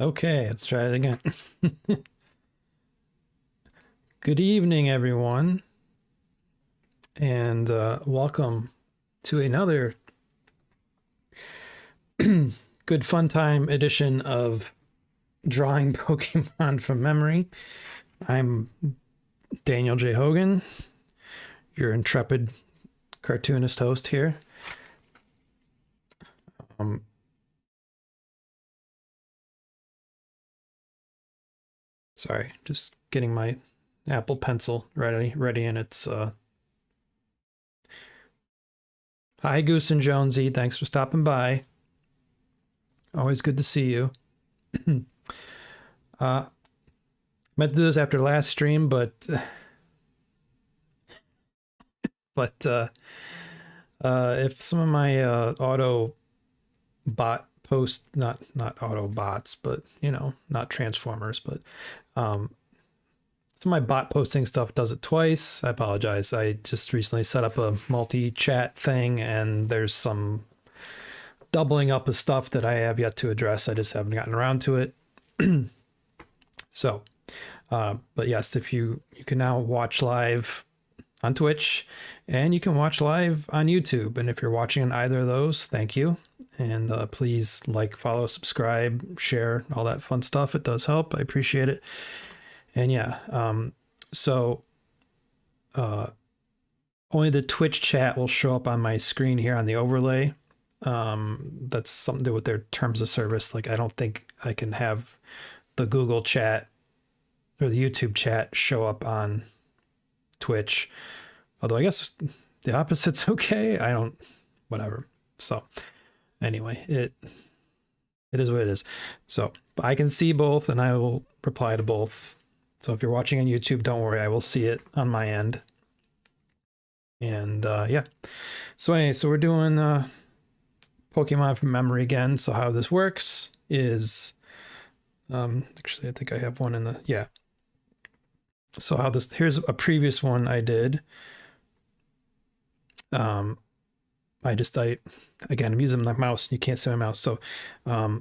Okay, let's try it again. Good evening, everyone, and welcome to another good fun time edition of Drawing Pokemon from Memory. I'm Daniel J. Hogan, your intrepid cartoonist host here. Sorry, just getting my Apple Pencil ready, and it's hi Goose and Jonesy, thanks for stopping by. Always good to see you. Meant to do this after last stream, but if some of my auto bot post, not auto bots, but you know, not transformers, but some of my bot posting stuff does it twice, I apologize. I just recently set up a multi-chat thing, and there's some doubling up of stuff that I have yet to address. I just haven't gotten around to it. So, but yes, if you can now watch live on Twitch, and you can watch live on YouTube. And if you're watching on either of those, thank you. And please like, follow, subscribe, share, all that fun stuff. It does help. I appreciate it. And yeah, only the Twitch chat will show up on my screen here on the overlay. That's something to do with their terms of service. Like, I don't think I can have the Google chat or the YouTube chat show up on Twitch. Although I guess the opposite's okay. Whatever. So anyway, it is what it is. So, but I can see both and I will reply to both. So if you're watching on YouTube, don't worry, I will see it on my end. And yeah. So anyway, so we're doing Pokemon from memory again. So how this works is actually I think I have one in the so how this, here's a previous one I did. Again, I'm using my mouse, you can't see my mouse. So okay,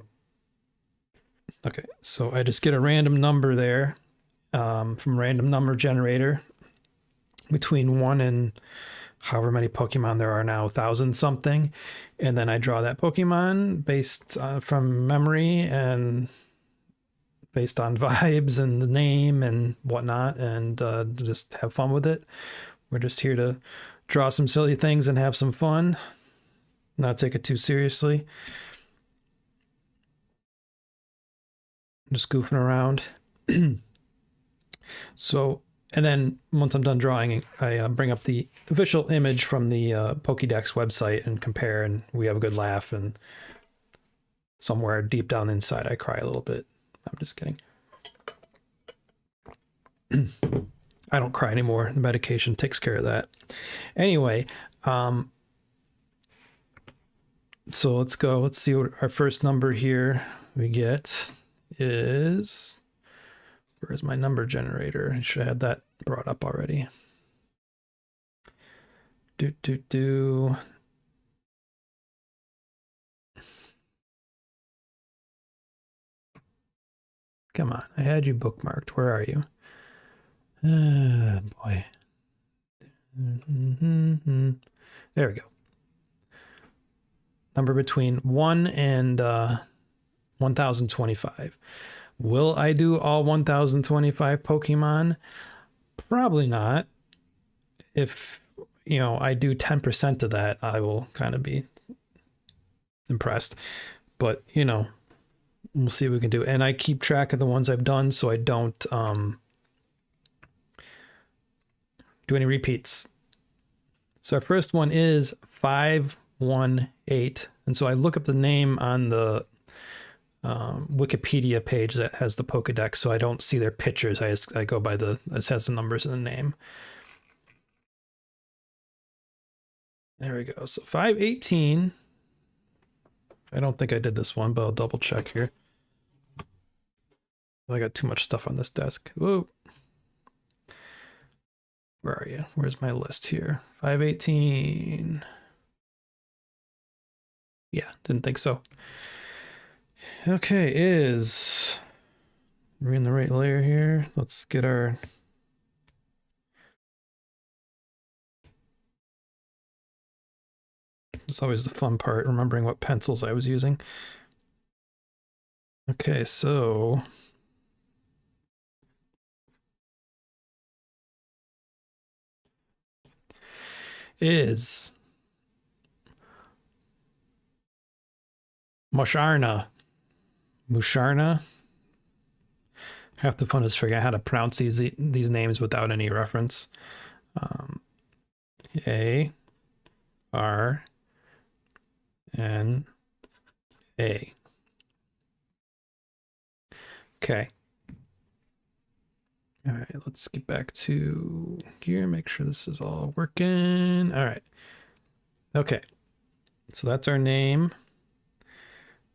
so I just get a random number there from random number generator between 1 and however many Pokemon there are now, 1,000 something, and then I draw that Pokemon based from memory and based on vibes and the name and whatnot, and just have fun with it. We're just here to draw some silly things and have some fun, not take it too seriously. Just goofing around. So, and then once I'm done drawing, I bring up the official image from the Pokédex website and compare, and we have a good laugh, and somewhere deep down inside I cry a little bit. I'm just kidding. I don't cry anymore. The medication takes care of that. Anyway, so let's go. Let's see what our first number here we get is. Where's my number generator? I should have had that brought up already. Come on, I had you bookmarked. Where are you? Boy. There we go. Number between 1 and 1,025. Will I do all 1,025 Pokemon? Probably not. If, you know, I do 10% of that, I will kind of be impressed. But, you know, we'll see what we can do. And I keep track of the ones I've done so I don't do any repeats. So our first one is 518. And so I look up the name on the Wikipedia page that has the Pokedex, so I don't see their pictures. I go by it has the numbers in the name. There we go. So 518. I don't think I did this one, but I'll double check here. I got too much stuff on this desk. Whoa. Where are you? Where's my list here? 518. Yeah, didn't think so. Okay, we're in the right layer here. Let's get our... It's always the fun part, remembering what pencils I was using. Okay, so... Is... Musharna. Musharna? Half the fun is figuring out how to pronounce these names without any reference. A R N A. Okay. All right, let's get back to here, make sure this is all working. All right. Okay. So that's our name.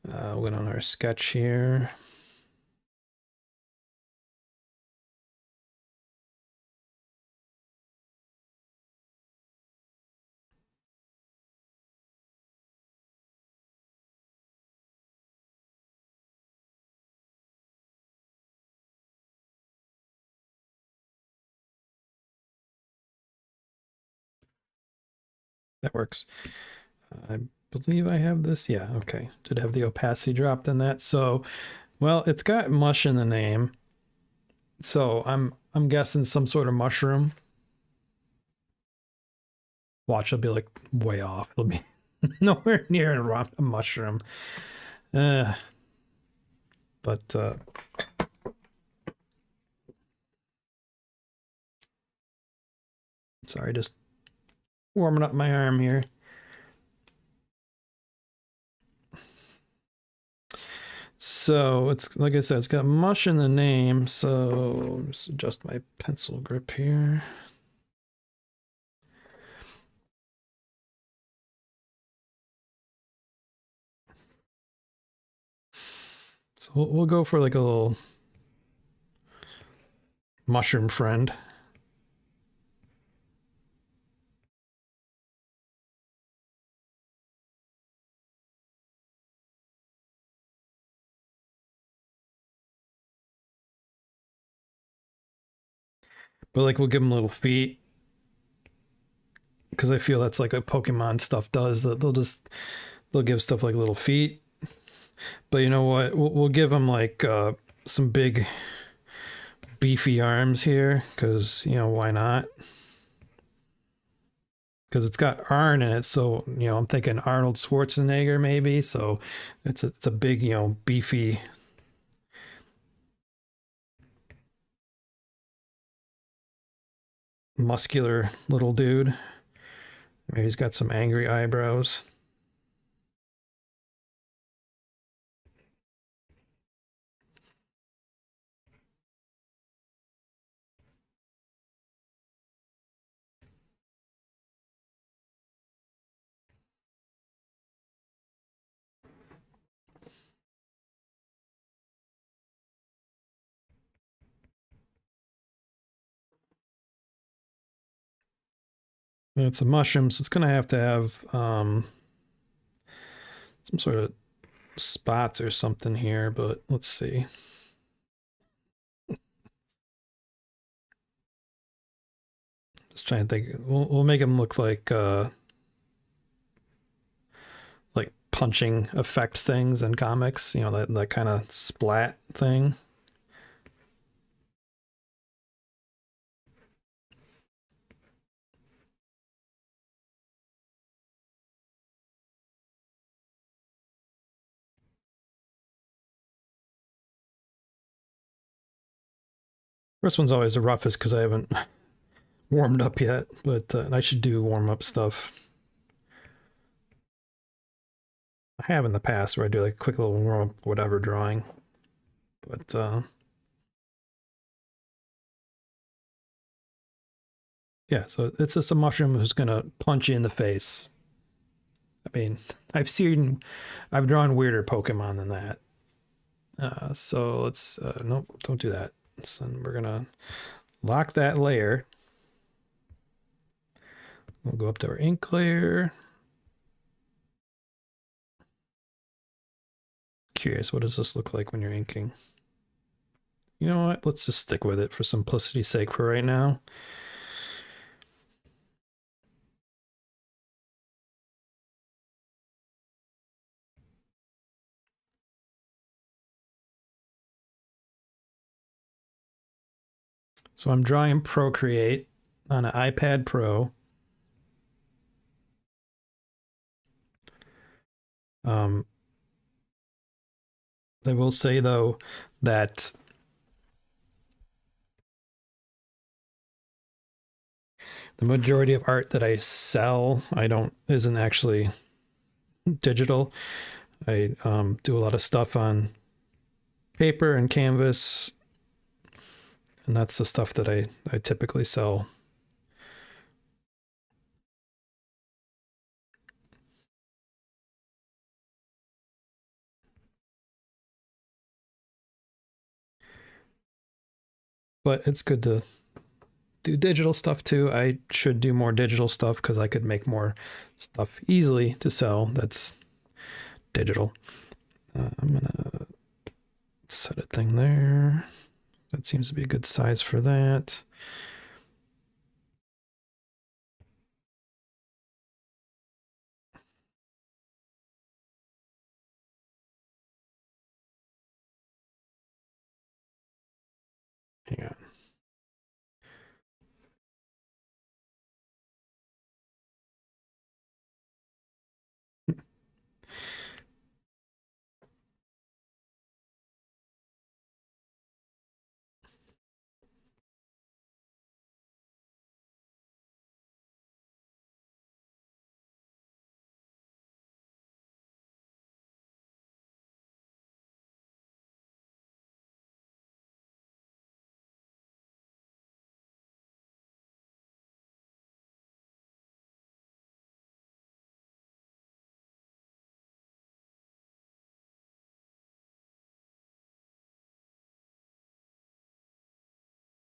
We'll get on our sketch here. That works. I believe I have this. Yeah, okay. Did have the opacity dropped in that. So, well, it's got mush in the name. So I'm guessing some sort of mushroom. Watch, it'll be like way off. It'll be nowhere near a mushroom. But sorry, just warming up my arm here. So it's like I said, it's got mush in the name. So just adjust my pencil grip here. So we'll go for like a little mushroom friend. But like we'll give them little feet. Because I feel that's like what Pokemon stuff does. That they'll give stuff like little feet. But you know what? We'll give them like some big beefy arms here. Because, you know, why not? Because it's got Arn in it, so you know I'm thinking Arnold Schwarzenegger maybe. So it's a big, you know, beefy, muscular little dude. Maybe he's got some angry eyebrows. It's a mushroom, so it's gonna have to have some sort of spots or something here, but let's see. Just trying to think. We'll make him look like punching effect things in comics, you know, that kind of splat thing. First one's always the roughest because I haven't warmed up yet, but I should do warm up stuff. I have in the past where I do like a quick little warm up, whatever drawing, but yeah. So it's just a mushroom who's gonna punch you in the face. I mean, I've drawn weirder Pokemon than that. So let's nope, don't do that. So we're gonna lock that layer. We'll go up to our ink layer. curious, what does this look like when you're inking? You know what? Let's just stick with it for simplicity's sake for right now. So I'm drawing Procreate on an iPad Pro. I will say though that the majority of art that I sell, isn't actually digital. I do a lot of stuff on paper and canvas, and that's the stuff that I typically sell. But it's good to do digital stuff too. I should do more digital stuff because I could make more stuff easily to sell that's digital. I'm gonna set a thing there. That seems to be a good size for that. Hang on.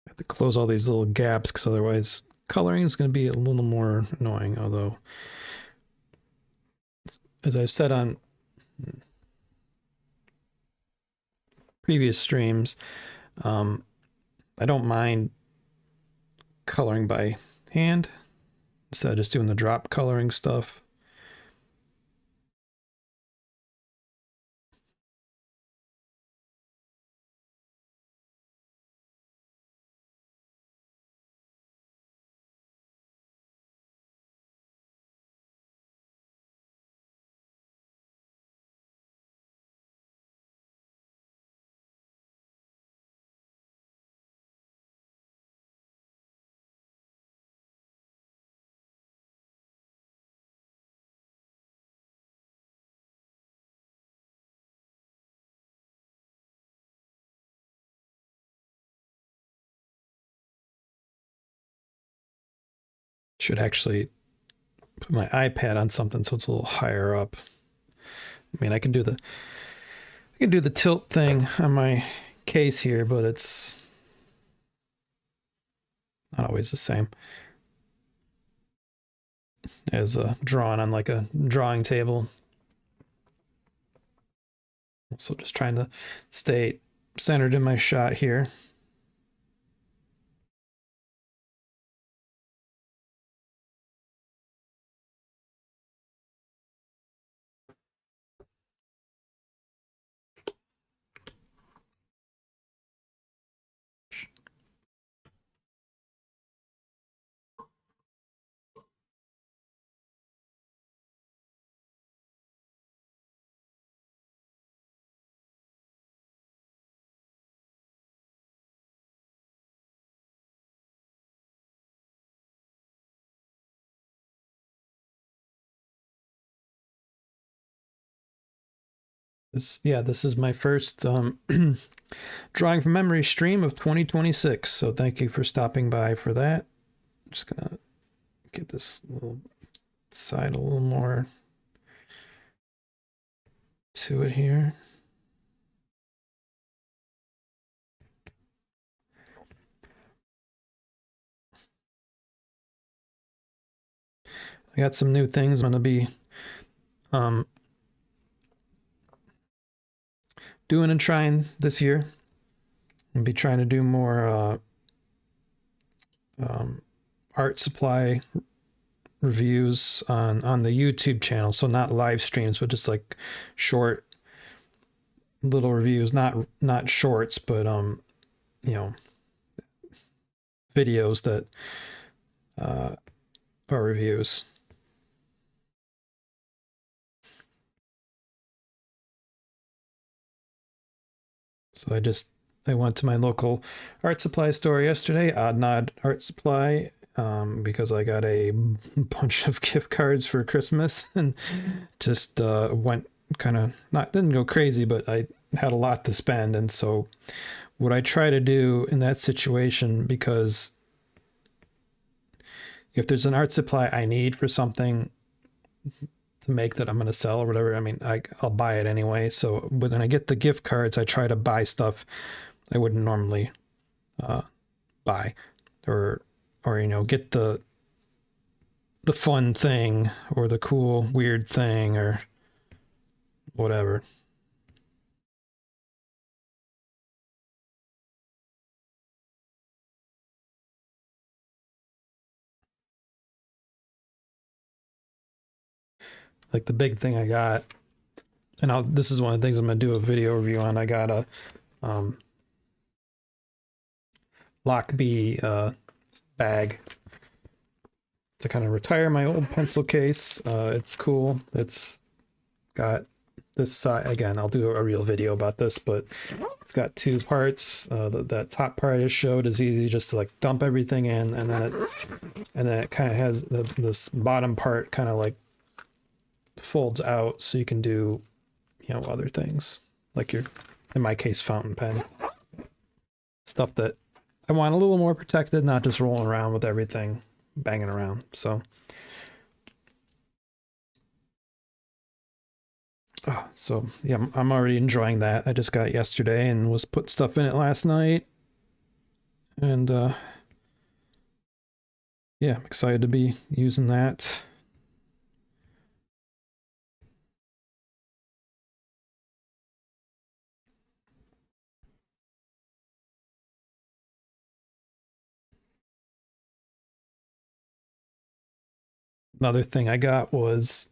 I have to close all these little gaps because otherwise coloring is going to be a little more annoying. Although, as I've said on previous streams, I don't mind coloring by hand instead of just doing the drop coloring stuff. Should actually put my iPad on something so it's a little higher up. I mean, I can do the tilt thing on my case here, but it's not always the same as drawn on like a drawing table. So just trying to stay centered in my shot here. This is my first drawing from memory stream of 2026. So thank you for stopping by for that. I'm just gonna get this little side a little more to it here. I got some new things I'm gonna be doing and trying this year. I'll be trying to do more art supply reviews on the YouTube channel. So not live streams, but just like short little reviews, not shorts, but you know, videos that are reviews. So I went to my local art supply store yesterday, Odd Nod Art Supply, because I got a bunch of gift cards for Christmas and just went kind of didn't go crazy, but I had a lot to spend. And so what I try to do in that situation, because if there's an art supply I need for something to make that I'm going to sell or whatever, I mean, I'll buy it anyway. So when I get the gift cards, I try to buy stuff I wouldn't normally buy, or get the fun thing or the cool weird thing or whatever. Like the big thing I got, and this is one of the things I'm gonna do a video review on. I got a Lockbee bag to kind of retire my old pencil case. It's cool. It's got this side, again, I'll do a real video about this, but it's got two parts. That top part I just showed is easy just to like dump everything in, and then it kind of has this bottom part kind of like folds out so you can do other things, like in my case, fountain pen stuff that I want a little more protected, not just rolling around with everything banging around. So yeah, I'm already enjoying that. I just got it yesterday and was put stuff in it last night, and yeah, I'm excited to be using that. Another thing I got was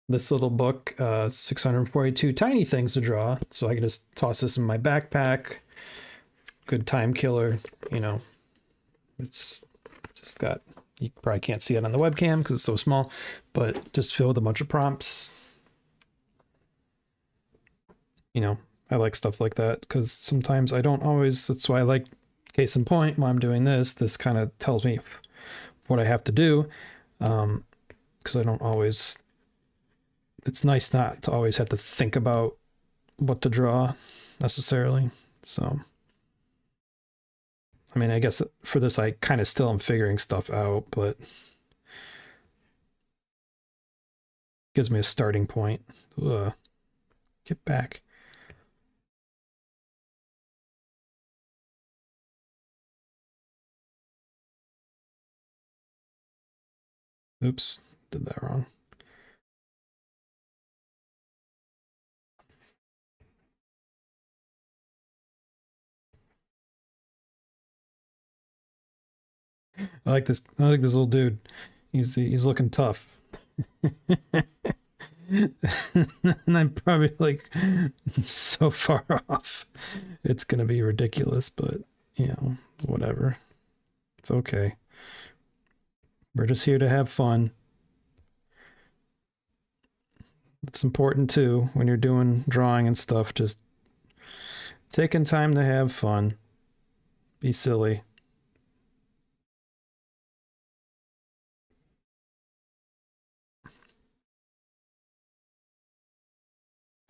this little book, 642 Tiny Things to Draw. So I can just toss this in my backpack. Good time killer, It's just got, you probably can't see it on the webcam because it's so small, but just filled with a bunch of prompts. I like stuff like that because sometimes I don't always, that's why I like, case in point, while I'm doing this kind of tells me what I have to do, because I don't always, it's nice not to always have to think about what to draw necessarily. So I mean, I guess for this I kind of still am figuring stuff out, but gives me a starting point. Get back. Oops, did that wrong. I like this little dude. He's looking tough. And I'm probably like so far off. It's gonna be ridiculous, but whatever. It's okay. We're just here to have fun. It's important too when you're doing drawing and stuff, just taking time to have fun. Be silly.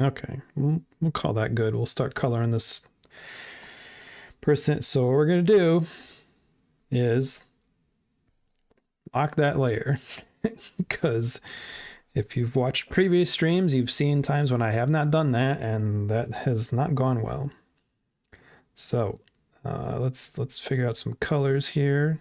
Okay, we'll call that good. We'll start coloring this person. So what we're gonna do is lock that layer, because if you've watched previous streams, you've seen times when I have not done that, and that has not gone well. So let's figure out some colors here.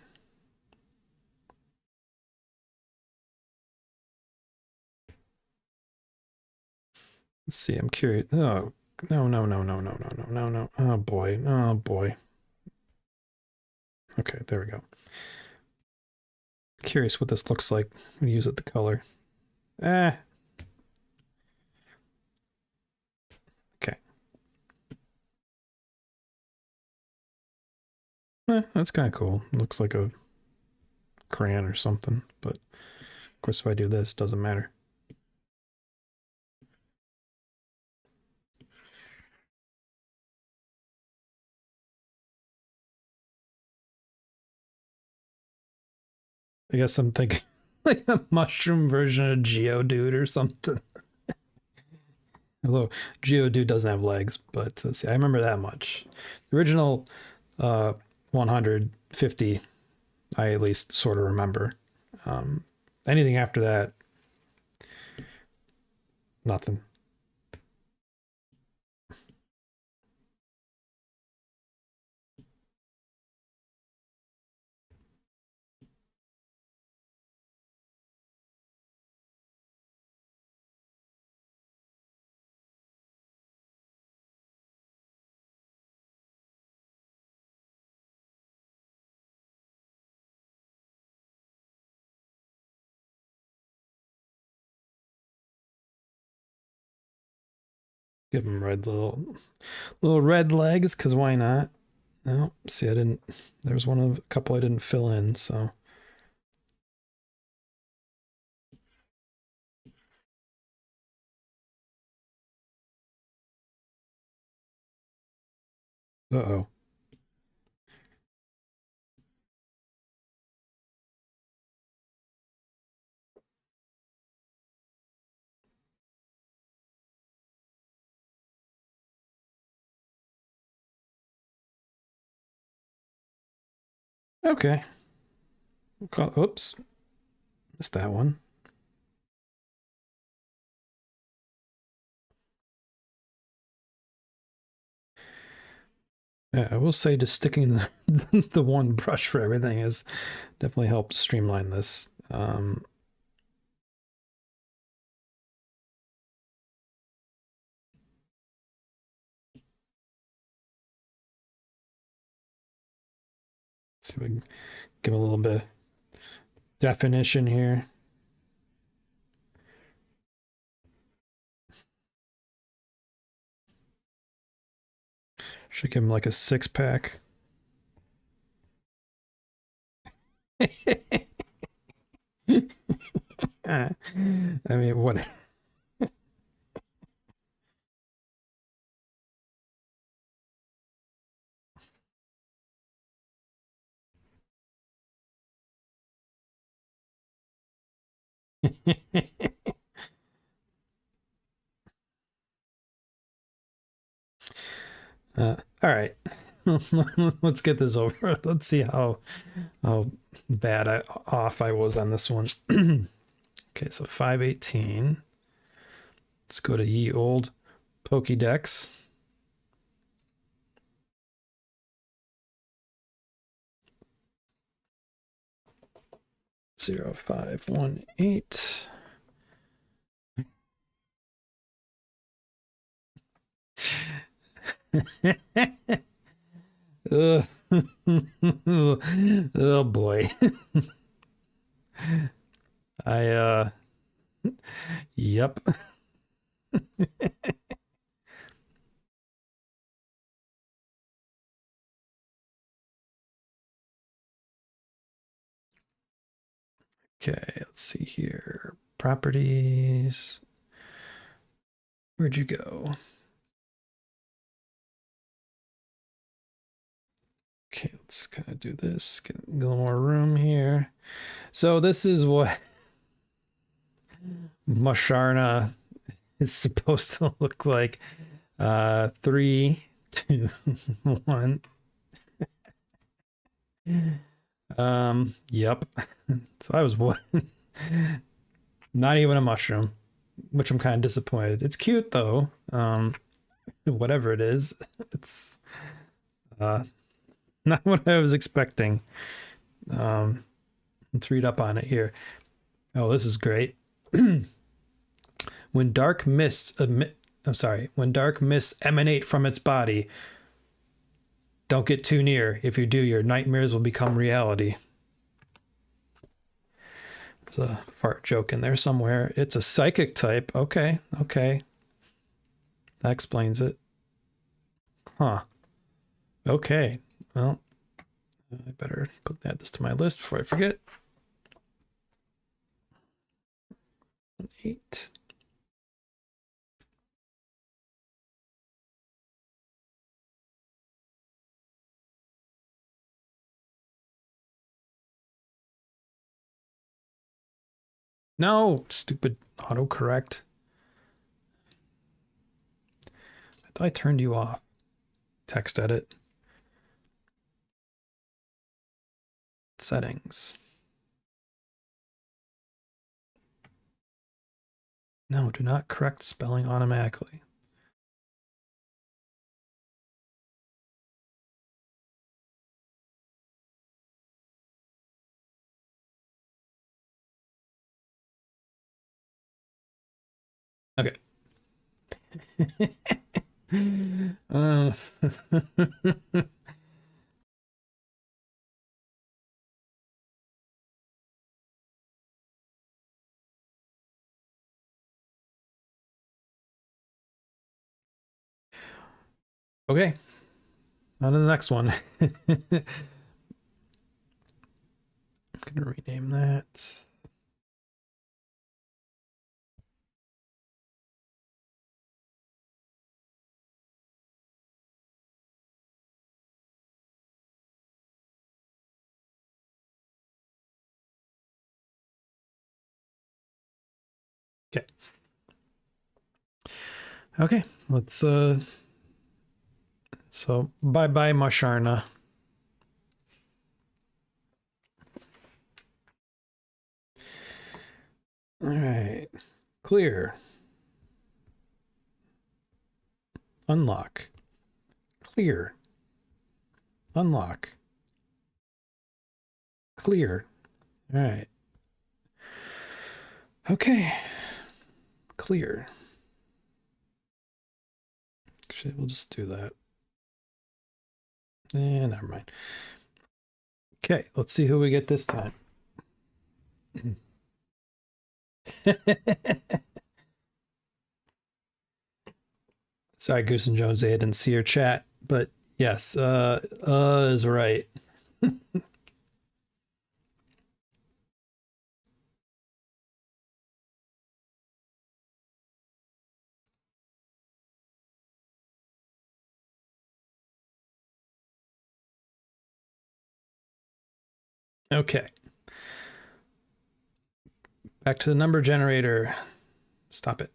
Let's see, I'm curious. Oh, no, no, no, no, no, no, no, no, no. Oh boy, oh boy. Okay, there we go. Curious what this looks like when you use it the color. Okay. That's kind of cool. Looks like a crayon or something, but of course if I do this, doesn't matter. I guess I'm thinking like a mushroom version of Geodude or something. Although Geodude doesn't have legs, but see, I remember that much. The original 150, I at least sort of remember. Anything after that, nothing. Give him little red legs, because why not? No, see, I didn't. There was one of a couple I didn't fill in, so. Uh-oh. Okay. Oops. Missed that one. Yeah, I will say just sticking the one brush for everything has definitely helped streamline this. See if we can give a little bit of definition here. Should give him like a 6-pack. I mean, what? All right. Let's get this over. Let's see how bad off I was on this one. Okay, so 518. Let's go to ye old Pokédex. Zero 518. Oh boy. Yep. Okay, let's see here. Properties. Where'd you go? Okay, let's kind of do this. Get a little more room here. So this is what Musharna is supposed to look like. 3, 2, 1. Yep. So I was what? Not even a mushroom, which I'm kind of disappointed. It's cute though. Whatever it is, it's not what I was expecting. Let's read up on it here. Oh, this is great. When dark mists I'm sorry, when dark mists emanate from its body, don't get too near. If you do, your nightmares will become reality. There's a fart joke in there somewhere. It's a psychic type. Okay, okay. That explains it. Huh. Okay. Well, I better add this to my list before I forget. 8. No, stupid autocorrect. I thought I turned you off. Text edit. Settings. No, do not correct spelling automatically. Okay. Okay. On to the next one. I'm gonna rename that. Okay. Okay, let's so bye-bye Musharna. All right. Clear. Unlock. Clear. Unlock. Clear. All right. Okay. Clear. Actually, we'll just do that. And never mind. Okay, let's see who we get this time. Sorry, Goose and Jones, I didn't see your chat, but yes, is right. Okay. Back to the number generator. Stop it.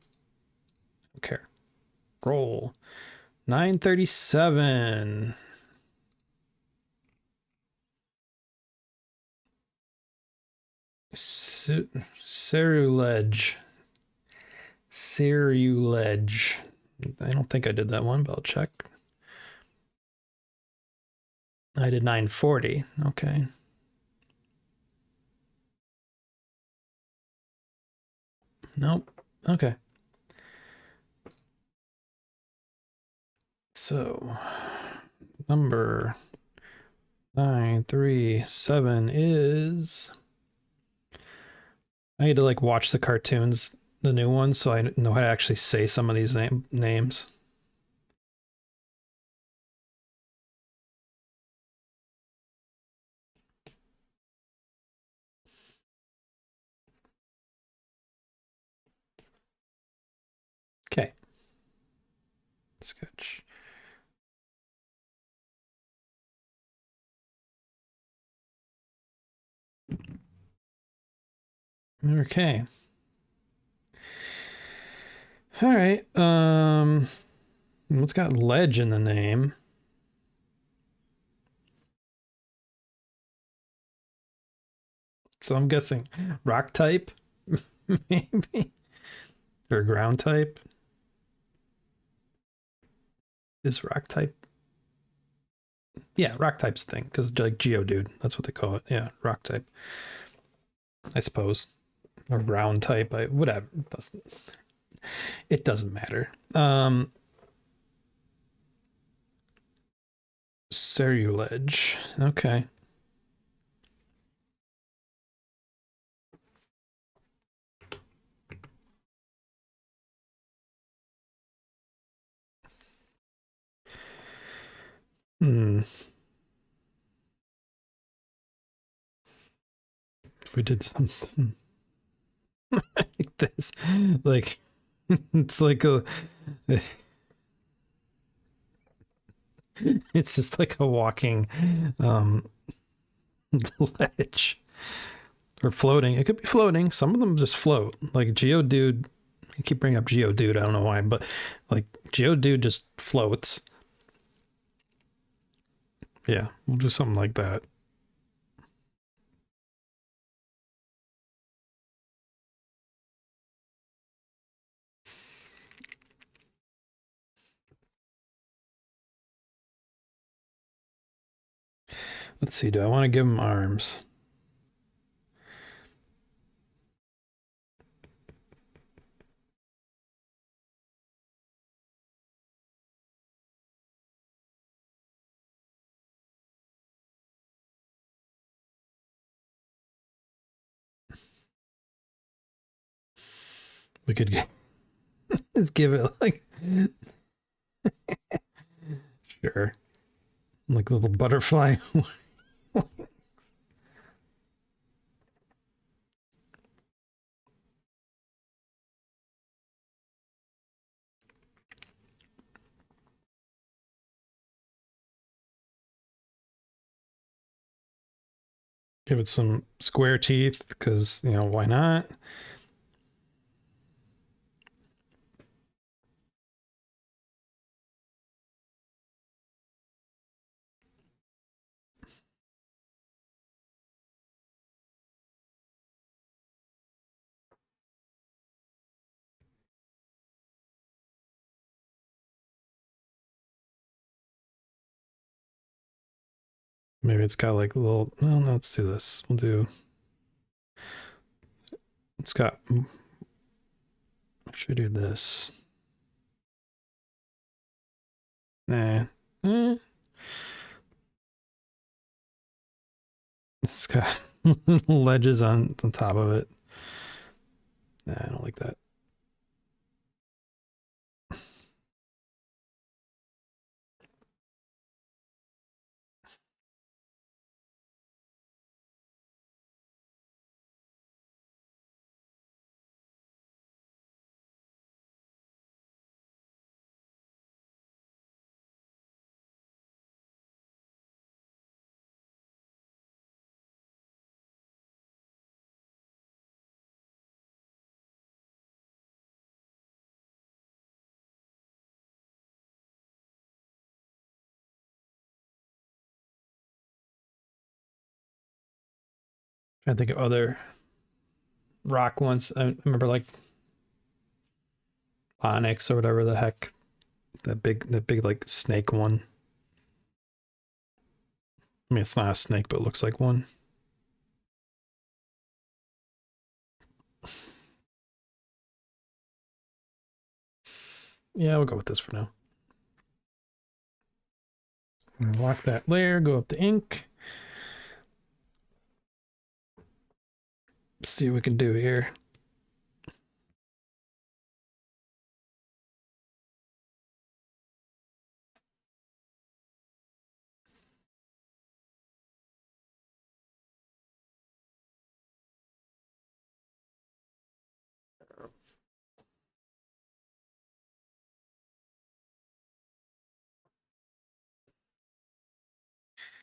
Okay. Roll. 937. Ceruledge. Ceruledge. I don't think I did that one, but I'll check. I did 940. Okay. Nope. Okay. So, number 937 is... I need to like watch the cartoons, the new ones, so I know how to actually say some of these names. Okay. Sketch. Okay. All right. What's got ledge in the name? So I'm guessing rock type, maybe, or ground type. Is rock type? Yeah, rock type's thing, because like Geodude, that's what they call it. Yeah, rock type, I suppose, or ground type. Whatever. it doesn't matter. Ceruledge. Okay. Hmm. We did something like this. Like, it's like a. It's just like a walking um, ledge. Or floating. It could be floating. Some of them just float. Like Geodude. I keep bringing up Geodude. I don't know why, but like Geodude just floats. Yeah, we'll do something like that. Let's see. Do I want to give him arms? We could just give it like sure, like a little butterfly. Give it some square teeth because why not? Maybe it's got like a little. Well, no, let's do this. We'll do. It's got. Should we do this? Nah. Eh. It's got ledges on the top of it. Nah, I don't like that. Trying to think of other rock ones. I remember like Onyx or whatever the heck. That big like snake one. I mean, it's not a snake, but it looks like one. Yeah, we'll go with this for now. Lock that layer, go up to ink. See what we can do here.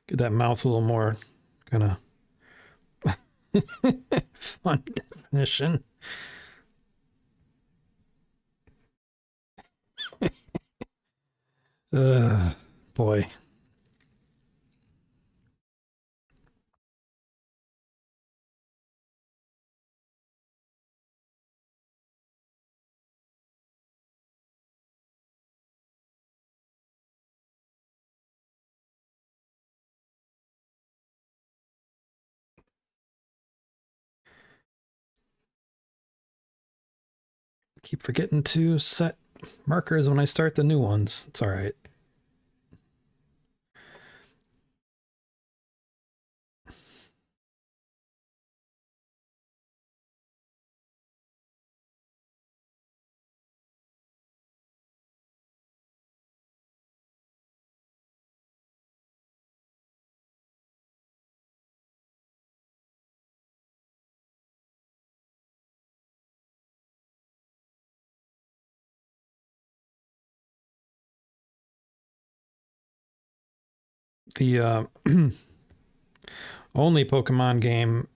Get that mouth a little more kind of fun definition. Boy. Keep forgetting to set markers when I start the new ones. It's all right. The only Pokemon game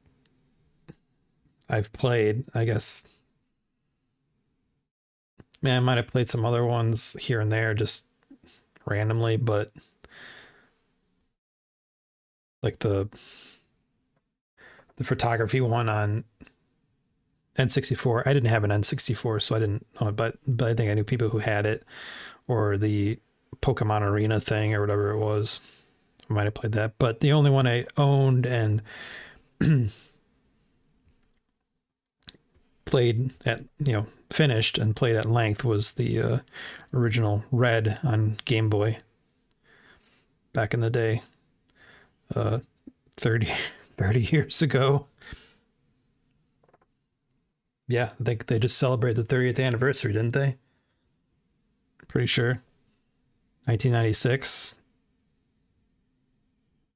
I've played, I guess. Man, I might have played some other ones here and there just randomly, but like the photography one on N64. I didn't have an N64, so I didn't know it, but I think I knew people who had it, or the Pokemon Arena thing or whatever it was. I might have played that, but the only one I owned and played at, finished and played at length was the original Red on Game Boy back in the day, 30 years ago. Yeah, I think they just celebrated the 30th anniversary, didn't they? Pretty sure. 1996.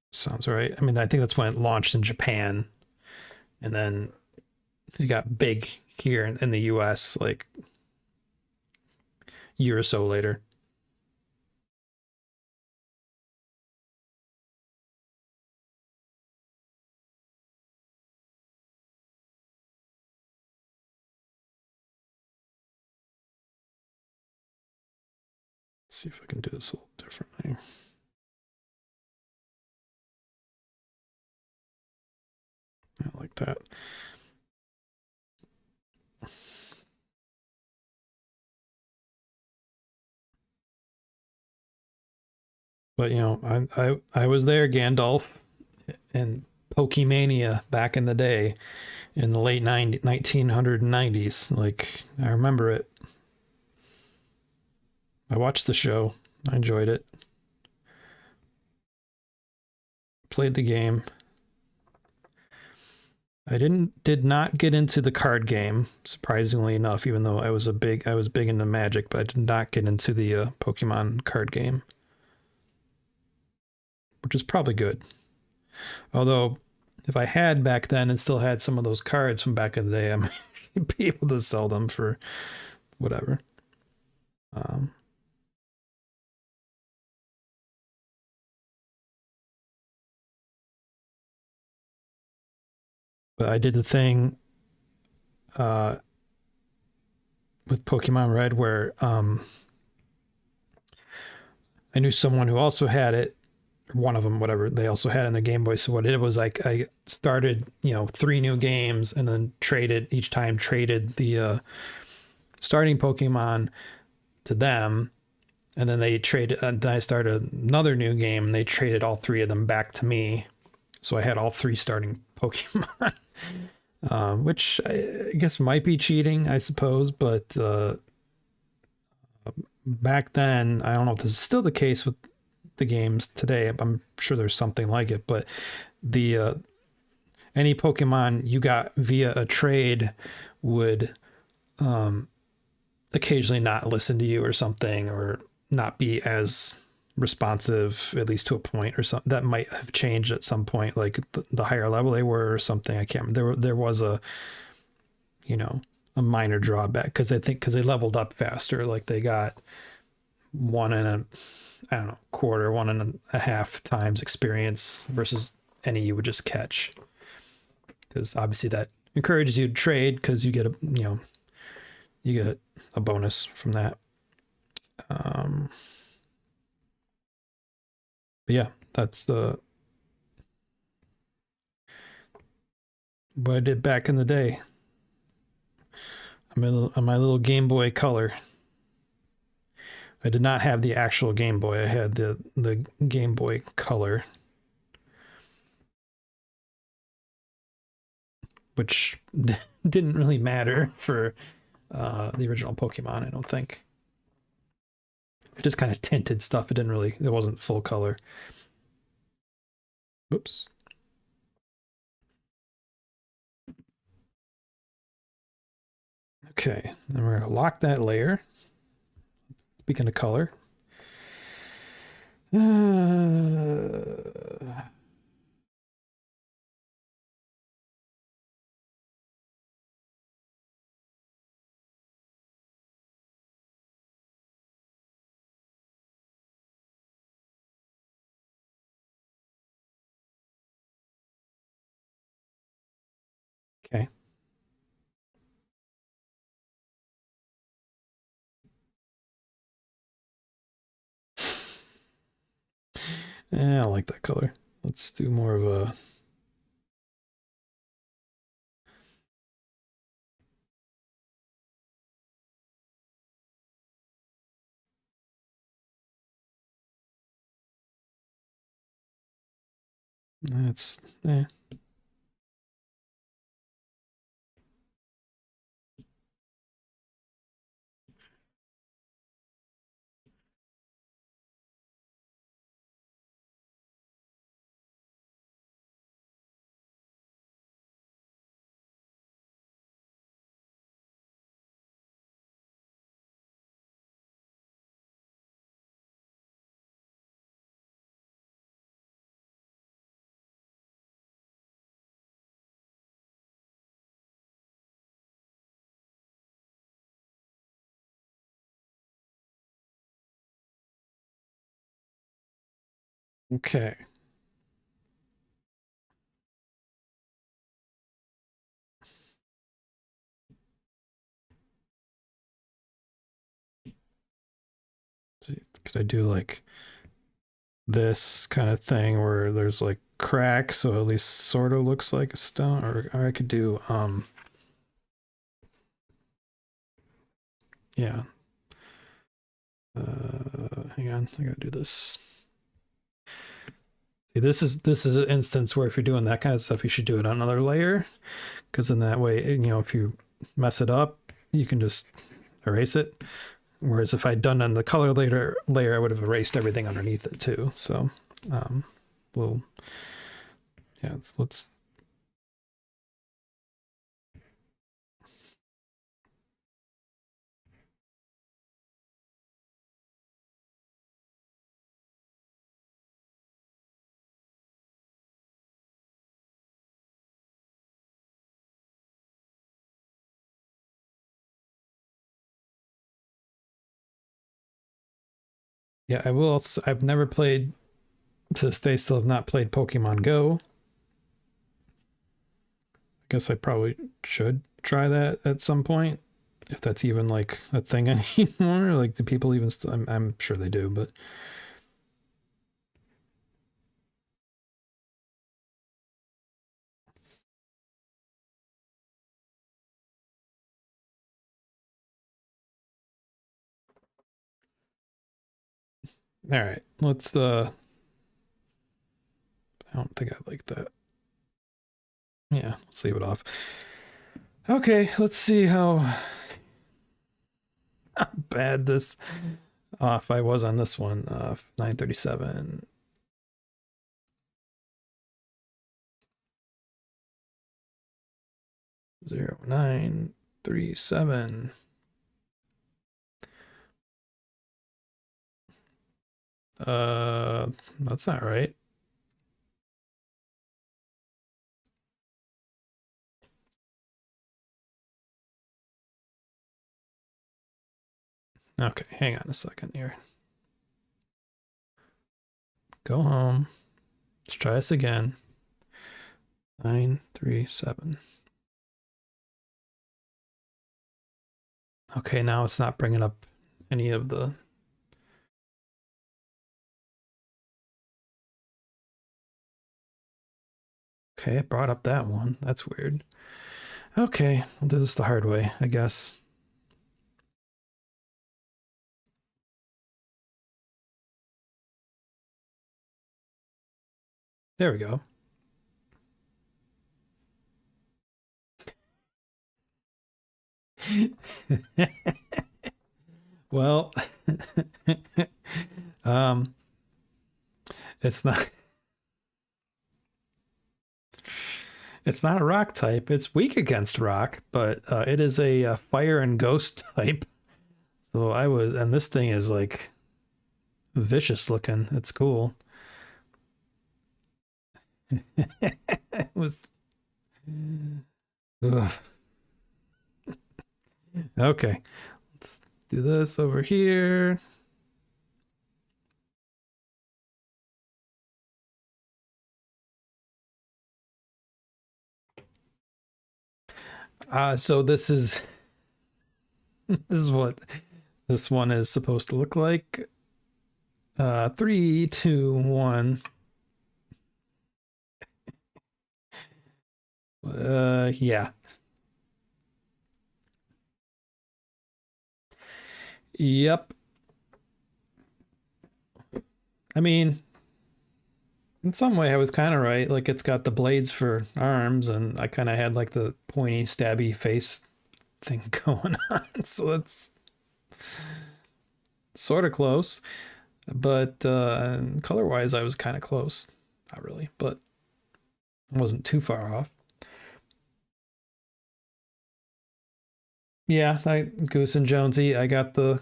Sounds right. I mean, I think that's when it launched in Japan. And then it got big here in the US like a year or so later. Let's see if I can do this a little differently. I like that. But I was there, Gandalf, and Pokemania back in the day, in the late 1990s. Like, I remember it. I watched the show. I enjoyed it. Played the game. I did not get into the card game, surprisingly enough, even though I was big into Magic, but I did not get into the Pokemon card game, which is probably good. Although, if I had back then and still had some of those cards from back in the day, I might be able to sell them for whatever. But I did the thing with Pokemon Red where I knew someone who also had it, one of them, whatever, they also had it in the Game Boy. So what it did was, like, I started 3 new games and then traded the starting Pokemon to them, and then they traded, and then I started another new game and they traded all 3 of them back to me, so I had all 3 starting Pokemon. Which I guess might be cheating, I suppose, but back then, I don't know if this is still the case with the games today. I'm sure there's something like it, but the any Pokemon you got via a trade would occasionally not listen to you or something, or not be as responsive, at least to a point, or something. That might have changed at some point, like the higher level they were or something. I can't remember. There was a minor drawback, because I think they leveled up faster, like they got 1.25 times experience versus any you would just catch, because obviously that encourages you to trade, because you get a bonus from that. But yeah, that's what I did back in the day on my little Game Boy Color. I did not have the actual Game Boy. I had the Game Boy Color, which didn't really matter for the original Pokemon, I don't think. It just kind of tinted stuff. It wasn't full color. Whoops. Okay, then we're gonna lock that layer. Speaking of color. Okay. Yeah, I like that color. Let's do more of a... That's... Eh. Okay. Let's see, could I do like this kind of thing where there's like cracks, so at least sort of looks like a stone, or I could do yeah. Hang on, I gotta do this. See, this is an instance where if you're doing that kind of stuff, you should do it on another layer, because in that way, you know, if you mess it up, you can just erase it. Whereas if I'd done on the color layer, I would have erased everything underneath it too. So, we'll, yeah, let's. Yeah, I will. Also, I've never played, to this day, still have not played Pokemon Go. I guess I probably should try that at some point, if that's even like a thing anymore. Like, do people even still? I'm sure they do, but all right. Let's. I don't think I like that. Yeah, let's leave it off. Okay, let's see how bad this off I was on this one. 937. 0937. That's not right. Okay, hang on a second here. Go home. Let's try this again. 937. Okay, now it's not bringing up any of the... Okay, it brought up that one. That's weird. Okay, I'll do this the hard way, I guess. There we go. Well, um, it's not. It's not a rock type. It's weak against rock, but it is a, fire and ghost type. So I was, and this thing is like vicious looking. It's cool. It was. Ugh. Okay, let's do this over here. So this is this is what this one is supposed to look like. 3, 2, 1. Yeah. Yep. I mean, in some way, I was kind of right. Like, it's got the blades for arms, and I kind of had like the pointy, stabby face thing going on. So it's sort of close. But color wise, I was kind of close. Not really, but I wasn't too far off. Yeah, I Goose and Jonesy. I got the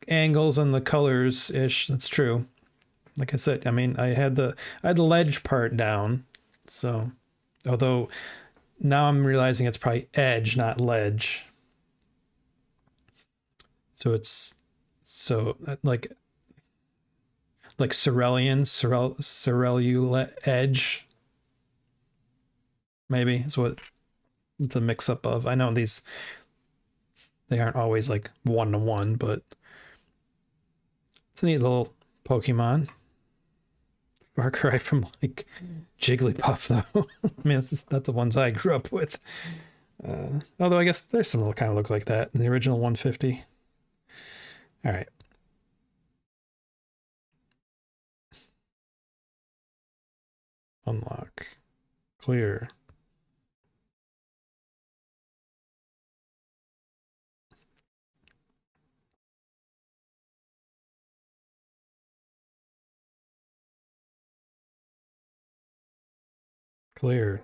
angles and the colors ish. That's true. Like I said, I mean, I had the ledge part down. So, although now I'm realizing it's probably edge, not ledge. So it's so like cerulean, cerulule edge. Maybe is what it's a mix up of. I know these they aren't always like 1 to 1, but it's a neat little Pokemon. Far cry from like Jigglypuff, though. I mean, that's the ones I grew up with. Although I guess there's some that kind of look like that in the original 150. All right. Unlock. Clear. Clear.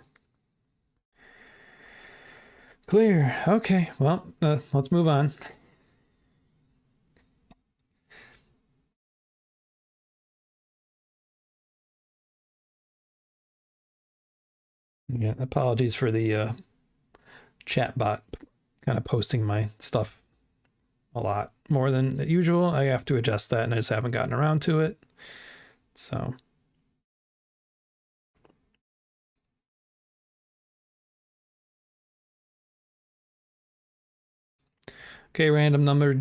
Clear. Okay. Well, let's move on. Yeah. Apologies for the chat bot kind of posting my stuff a lot more than usual. I have to adjust that, and I just haven't gotten around to it. So. Okay, random number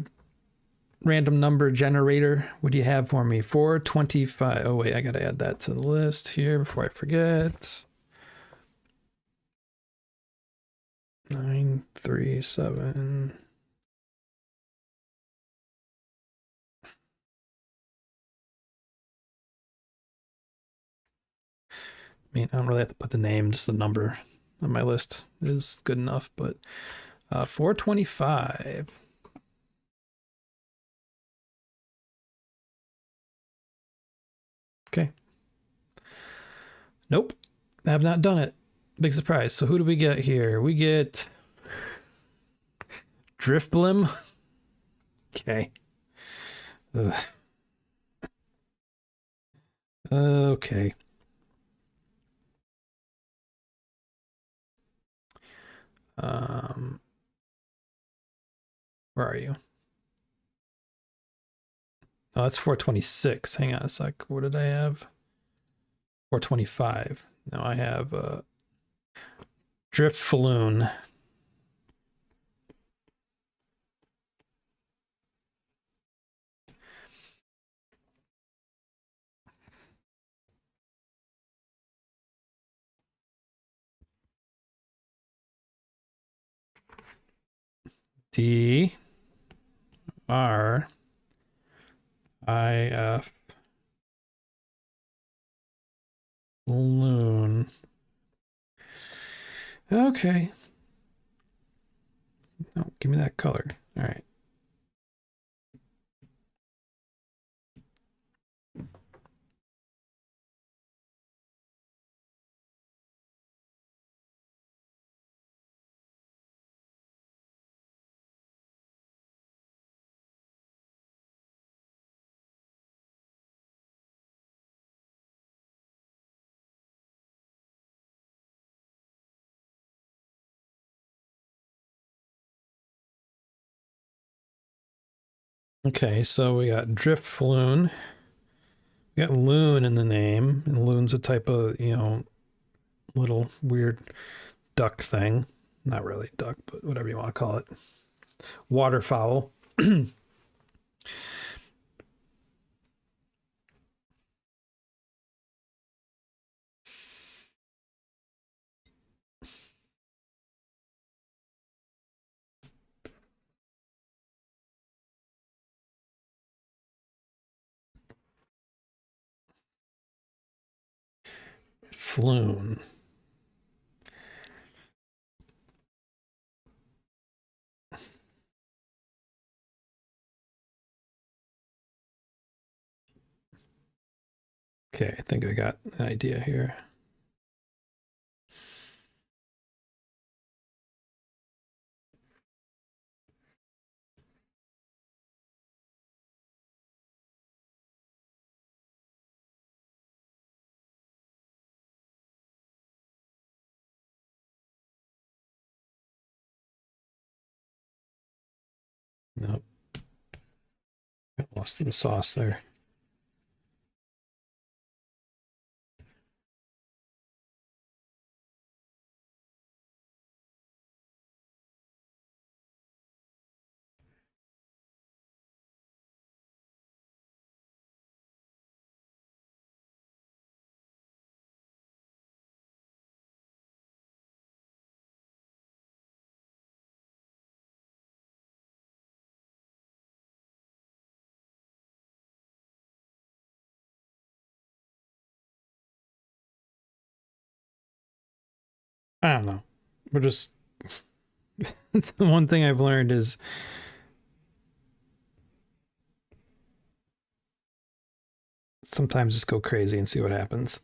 generator. What do you have for me? 425. Oh wait, I gotta add that to the list here before I forget. 937. I mean, I don't really have to put the name, just the number on my list is good enough, but 425. Okay. Nope. I have not done it. Big surprise. So who do we get here? We get Drifloon. Okay. Ugh. Okay. Where are you? Oh, that's 426. Hang on a sec. What did I have? 425. Now I have Drifloon. D R I F Loon. Okay. No, give me that color. All right. Okay, so we got Drifloon. We got loon in the name, and loon's a type of, little weird duck thing. Not really duck, but whatever you want to call it. Waterfowl. Floon. Okay, I think I got an idea here. Nope. Got lost in the sauce there. I don't know. We're just the one thing I've learned is sometimes just go crazy and see what happens.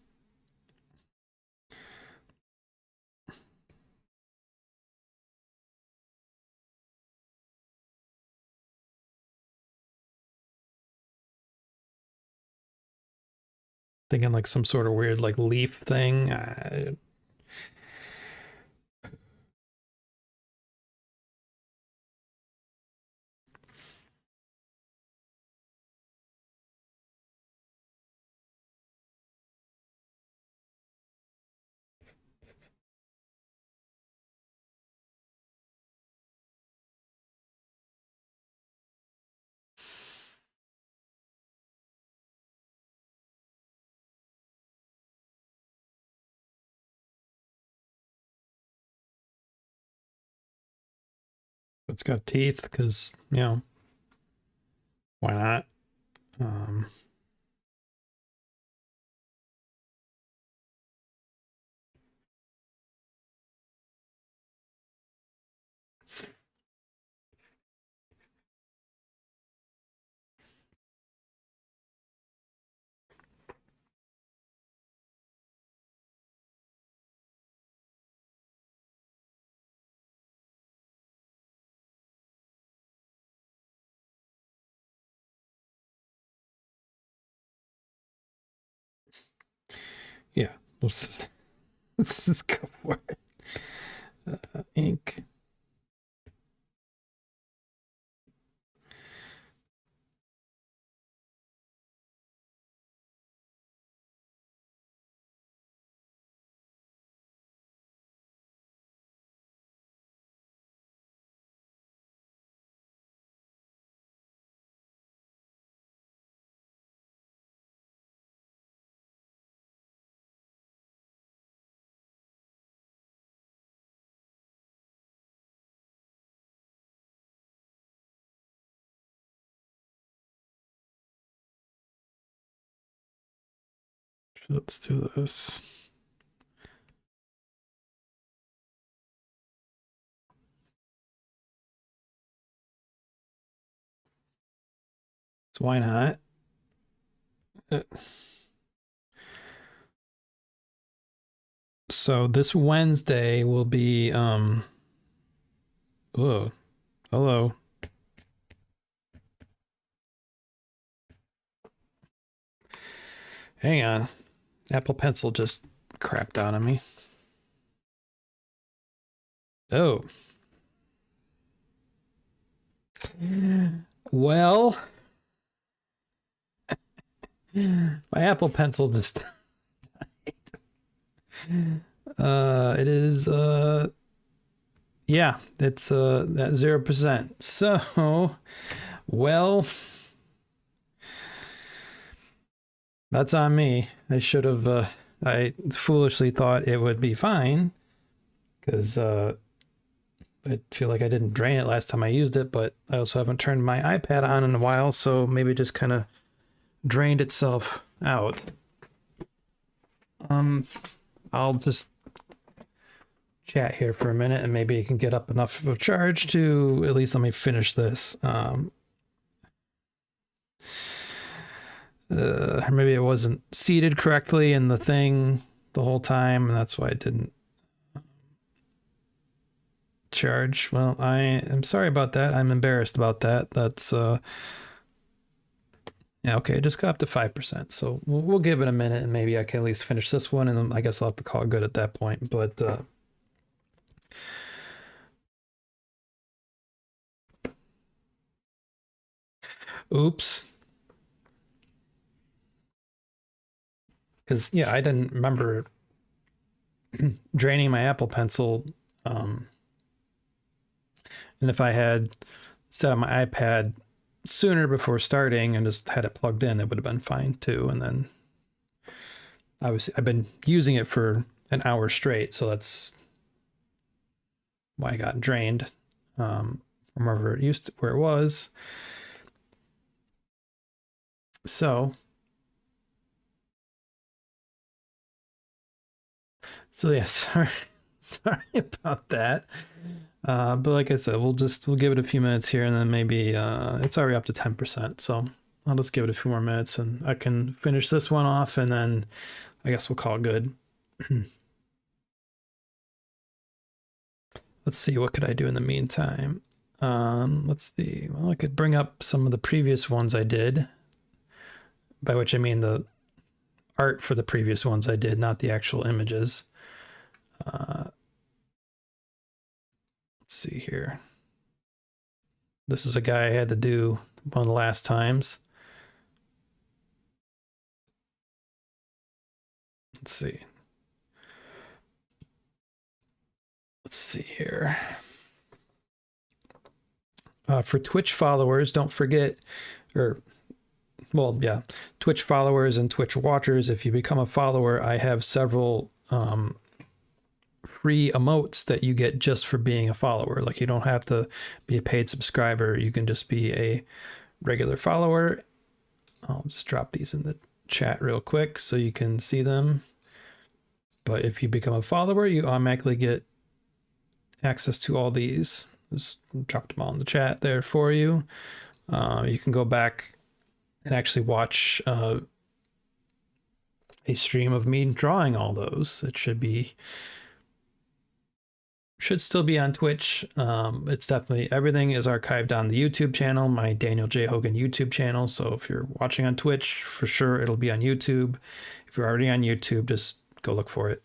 Thinking like some sort of weird like leaf thing. It's got teeth because, why not? Um, yeah, let's just go for it. Ink. Let's do this. So why not? So this Wednesday will be oh, hello. Hang on. Apple Pencil just crapped out on me. Oh. Well, my Apple Pencil just died. It is yeah, it's at 0%. So, well, that's on me. I should have I foolishly thought it would be fine because I feel like I didn't drain it last time I used it, but I also haven't turned my iPad on in a while, so maybe it just kind of drained itself out. I'll just chat here for a minute and maybe it can get up enough of a charge to at least let me finish this. Or maybe it wasn't seated correctly in the thing the whole time, and that's why it didn't charge. Well, I am sorry about that. I'm embarrassed about that. That's yeah, okay, it just got up to 5%. So we'll give it a minute and maybe I can at least finish this one, and then I guess I'll have to call it good at that point. But oops. Because yeah, I didn't remember draining my Apple Pencil. And if I had set up my iPad sooner before starting and just had it plugged in, it would have been fine too. And then obviously I've been using it for an hour straight, so that's why I got drained from wherever it used to, where it was. So yeah, sorry about that. But like I said, we'll give it a few minutes here, and then maybe it's already up to 10%. So I'll just give it a few more minutes, and I can finish this one off, and then I guess we'll call it good. Let's see, what could I do in the meantime? Let's see. Well, I could bring up some of the previous ones I did, by which I mean the art for the previous ones I did, not the actual images. Let's see here. This is a guy I had to do one of the last times. Let's see. Let's see here. For Twitch followers, don't forget, or well, yeah, Twitch followers and Twitch watchers, if you become a follower, I have several free emotes that you get just for being a follower. Like, you don't have to be a paid subscriber. You can just be a regular follower. I'll just drop these in the chat real quick so you can see them. But if you become a follower, you automatically get access to all these. Just dropped them all in the chat there for you. You can go back and actually watch a stream of me drawing all those. It should still be on Twitch. It's definitely, everything is archived on the YouTube channel, my Daniel J. Hogan YouTube channel. So if you're watching on Twitch, for sure it'll be on YouTube. If you're already on YouTube, just go look for it.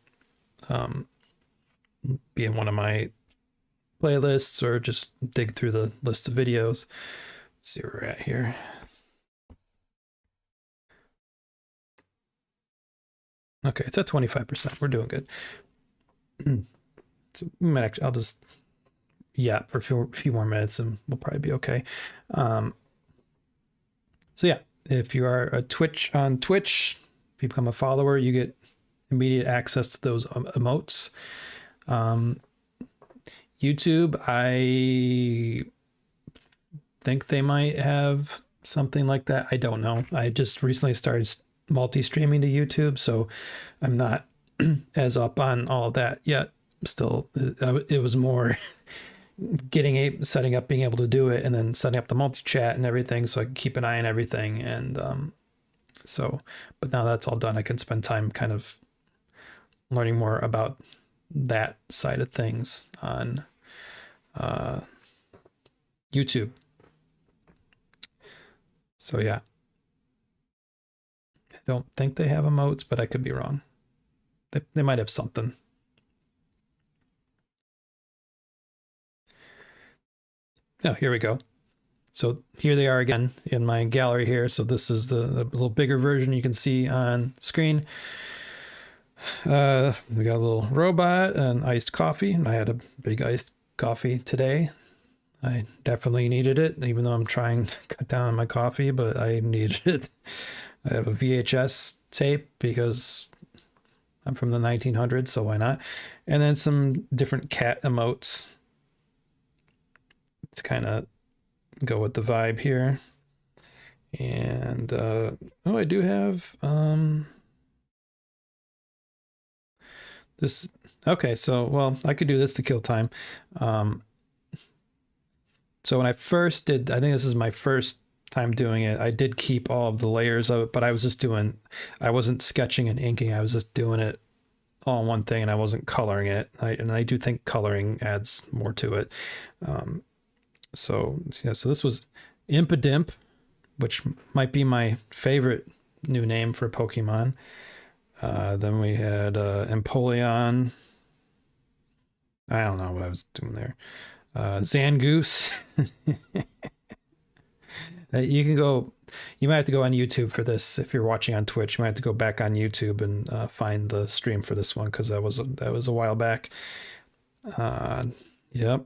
Be in one of my playlists or just dig through the list of videos. Let's see where we're at here. Okay, it's at 25%. We're doing good. So we might actually, I'll just yap for a few more minutes and we'll probably be okay. So yeah, if you are on Twitch, if you become a follower, you get immediate access to those emotes. YouTube, I think they might have something like that. I don't know. I just recently started multi-streaming to YouTube, so I'm not as up on all of that yet. Still, it was more setting up, being able to do it, and then setting up the multi-chat and everything so I can keep an eye on everything. And but now that's all done, I can spend time kind of learning more about that side of things on YouTube. So yeah, I don't think they have emotes, but I could be wrong. They might have something. Oh, here we go. So here they are again in my gallery here. So this is the little bigger version you can see on screen. We got a little robot and iced coffee, and I had a big iced coffee today. I definitely needed it, even though I'm trying to cut down on my coffee, but I needed it. I have a VHS tape because I'm from the 1900s, so why not? And then some different cat emotes to kind of go with the vibe here. And oh, I do have this. Okay, so well, I could do this to kill time. So when I first did, I think this is my first time doing it, I did keep all of the layers of it, but I was just doing, I wasn't sketching and inking, I was just doing it all in one thing, and I wasn't coloring it. And I do think coloring adds more to it. So yeah, so this was Impidimp, which might be my favorite new name for Pokemon. Then we had Empoleon. I don't know what I was doing there. Zangoose. You can go, you might have to go on YouTube for this. If you're watching on Twitch, you might have to go back on YouTube and find the stream for this one, because that was a while back. Yep.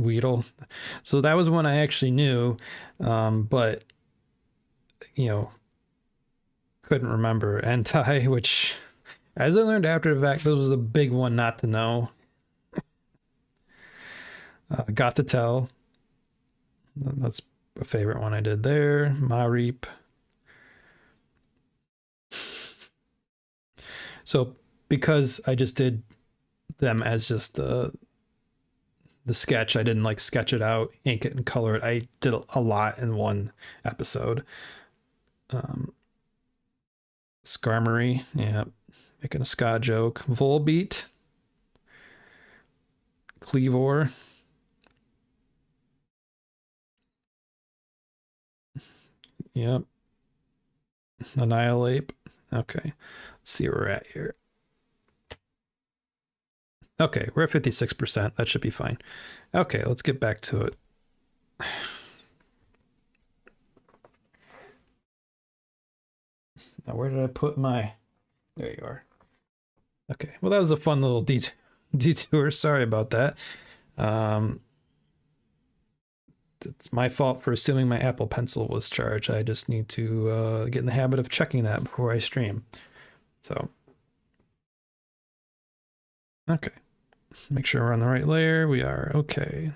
Weedle. So that was one I actually knew, but you know, couldn't remember. Entei, which, as I learned after the fact, this was a big one not to know. Got to tell. That's a favorite one I did there. Mareep. So because I just did them as just the sketch, I didn't like sketch it out, ink it, and color it. I did a lot in one episode. Skarmory, yeah, making a ska joke. Volbeat. Cleavor. Yep. Annihilate. Okay. Let's see where we're at here. Okay, we're at 56%. That should be fine. Okay, let's get back to it. Now, where did I put my... There you are. Okay, well, that was a fun little detour. Sorry about that. It's my fault for assuming my Apple Pencil was charged. I just need to get in the habit of checking that before I stream. So, okay. Make sure we're on the right layer. We are. Okay.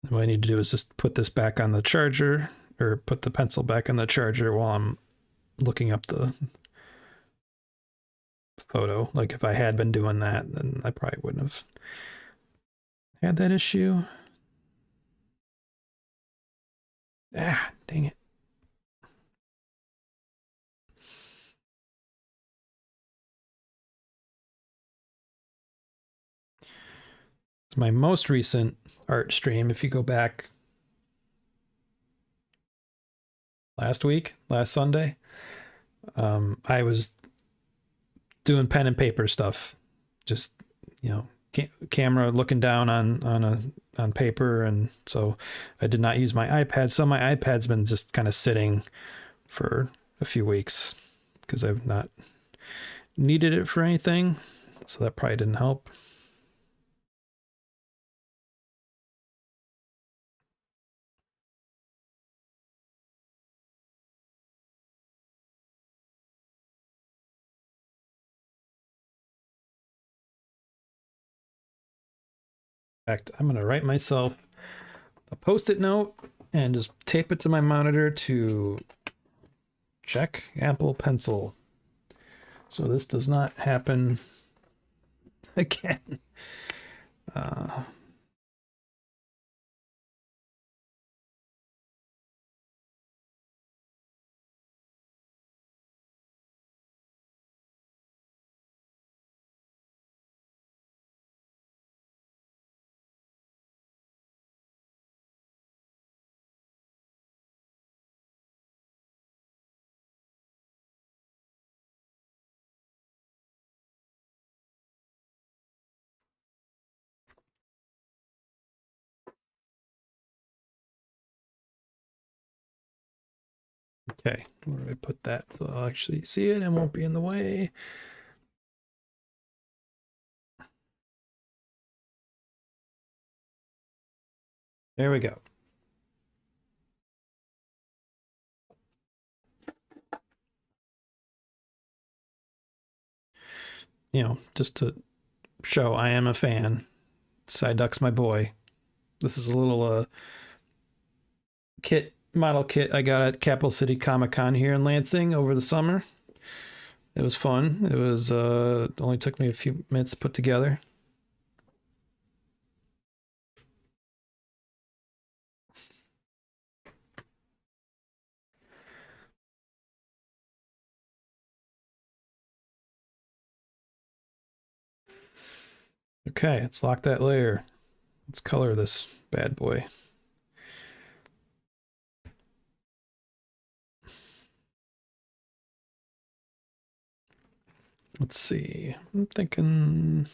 What I need to do is just put this back on the charger, or put the pencil back on the charger while I'm looking up the photo. Like if I had been doing that, then I probably wouldn't have had that issue. Ah, dang it. It's my most recent art stream. If you go back last Sunday, I was doing pen and paper stuff, just, you know, camera looking down on paper, and so I did not use my iPad. So my iPad's been just kind of sitting for a few weeks because I've not needed it for anything, so that probably didn't help. In fact, I'm going to write myself a post-it note and just tape it to my monitor to check Apple Pencil. So this does not happen again. Okay, where do I put that so I'll actually see it and won't be in the way? There we go. You know, just to show I am a fan. Psyduck's my boy. This is a little model kit I got at Capital City Comic Con here in Lansing over the summer. It was fun. It was only took me a few minutes to put together. Okay, let's lock that layer. Let's color this bad boy. Let's see. I'm thinking.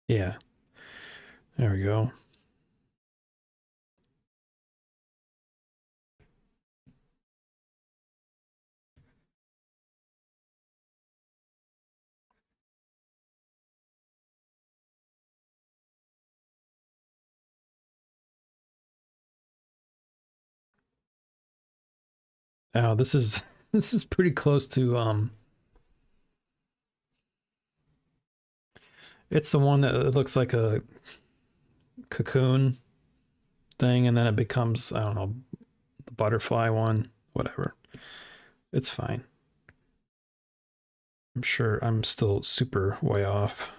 Yeah. There we go. Oh, this is this is pretty close to it's the one that it looks like a cocoon thing and then it becomes, I don't know, the butterfly one, whatever. It's fine. I'm sure I'm still super way off.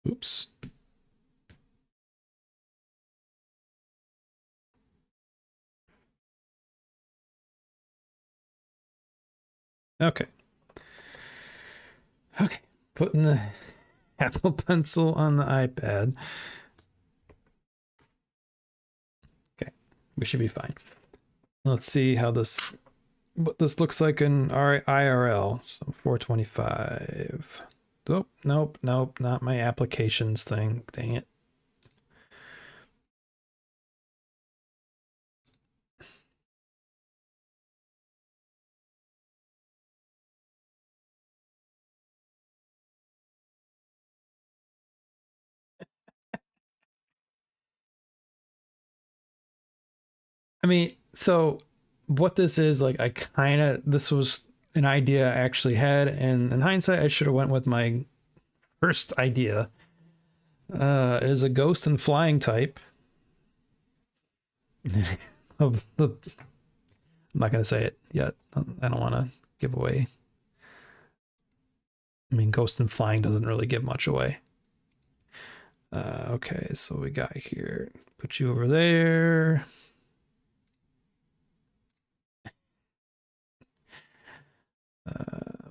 Oops. Okay. Okay. Putting the Apple Pencil on the iPad. Okay. We should be fine. Let's see how what this looks like in our IRL. So 425. Oh, nope, not my applications thing. Dang it. I mean, so what this is, like, this was an idea I actually had, and in hindsight, I should have went with my first idea. Is a ghost and flying type. I'm not going to say it yet. I don't want to give away. I mean, ghost and flying doesn't really give much away. Okay, so we got here. Put you over there.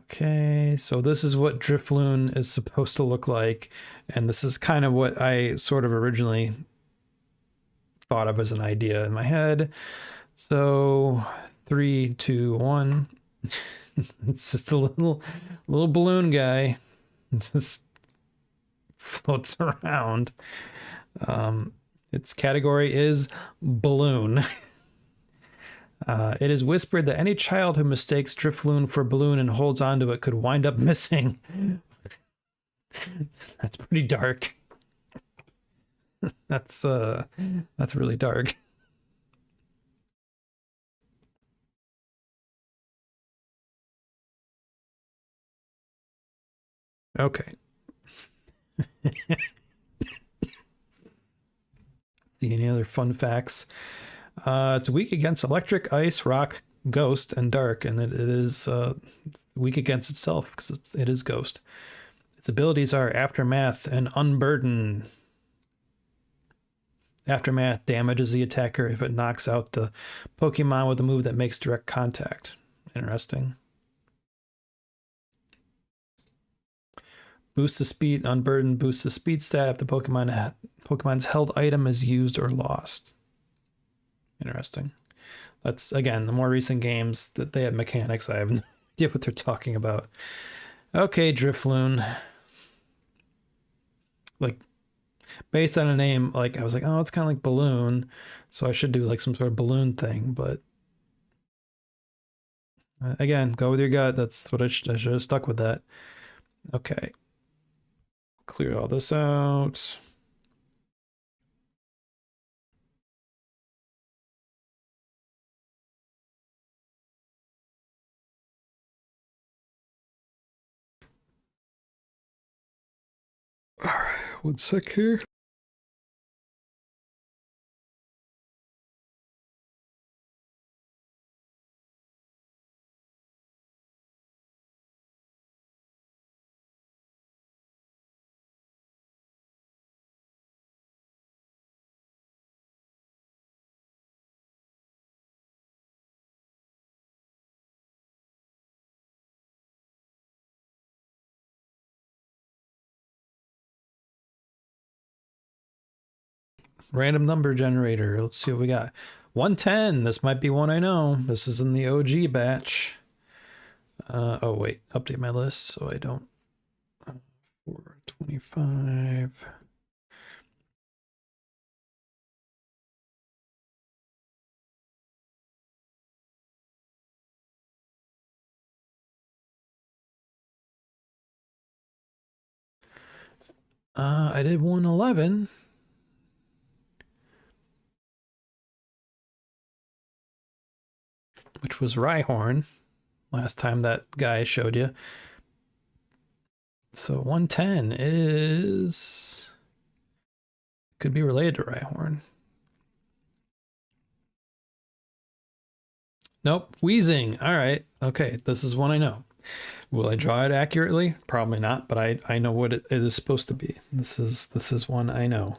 Okay, so this is what Drifloon is supposed to look like, and this is kind of what I sort of originally thought of as an idea in my head. So 3, 2, 1. It's just a little balloon guy. Just floats around. Its category is balloon. It is whispered that any child who mistakes Drifloon for balloon and holds onto it could wind up missing. That's pretty dark. That's really dark. Okay. See any other fun facts? It's weak against electric, ice, rock, ghost, and dark, and it is weak against itself because it is ghost. Its abilities are Aftermath and Unburden. Aftermath damages the attacker if it knocks out the Pokemon with a move that makes direct contact. Interesting. Boosts the speed. Unburden boosts the speed stat if the Pokemon's held item is used or lost. Interesting. That's, again, the more recent games that they have mechanics, I have no idea what they're talking about. Okay, Drifloon. Like, based on a name, like, I was like, oh, it's kind of like balloon, so I should do like some sort of balloon thing, but again, go with your gut. That's what I should have stuck with that. Okay. Clear all this out. All right, 1 sec here. Random number generator. Let's see what we got. 110. This might be one I know. This is in the OG batch. Oh, wait. Update my list so I don't. 425. I did 111. Which was Rhyhorn. Last time that guy showed you. So 110 is... could be related to Rhyhorn. Nope, Weezing. All right. Okay, this is one I know. Will I draw it accurately? Probably not, but I know what it is supposed to be. This is one I know.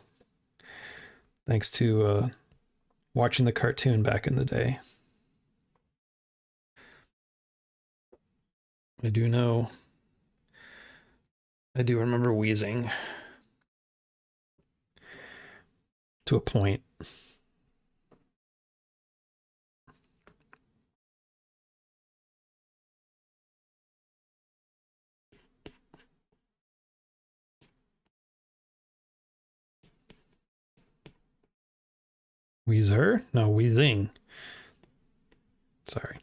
Thanks to watching the cartoon back in the day. I do know. I do remember Weezing. To a point. Weezer? No, Weezing. Sorry.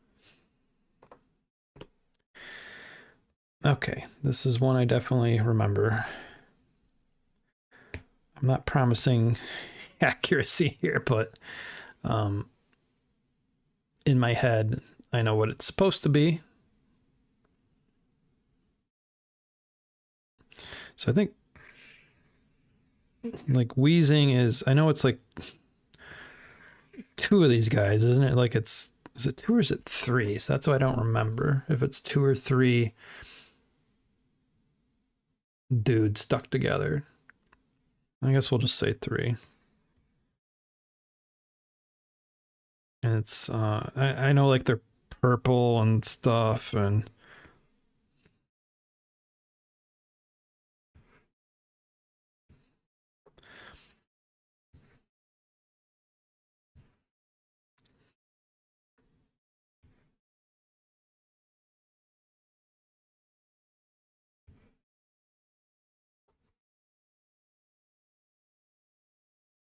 Okay, this is one I definitely remember. I'm not promising accuracy here, but in my head, I know what it's supposed to be. So I think like Weezing is, I know it's like 2 of these guys, isn't it? Like is it 2 or is it 3? So that's what I don't remember. If it's 2 or 3 dudes stuck together. I guess we'll just say 3. And it's I know like they're purple and stuff, and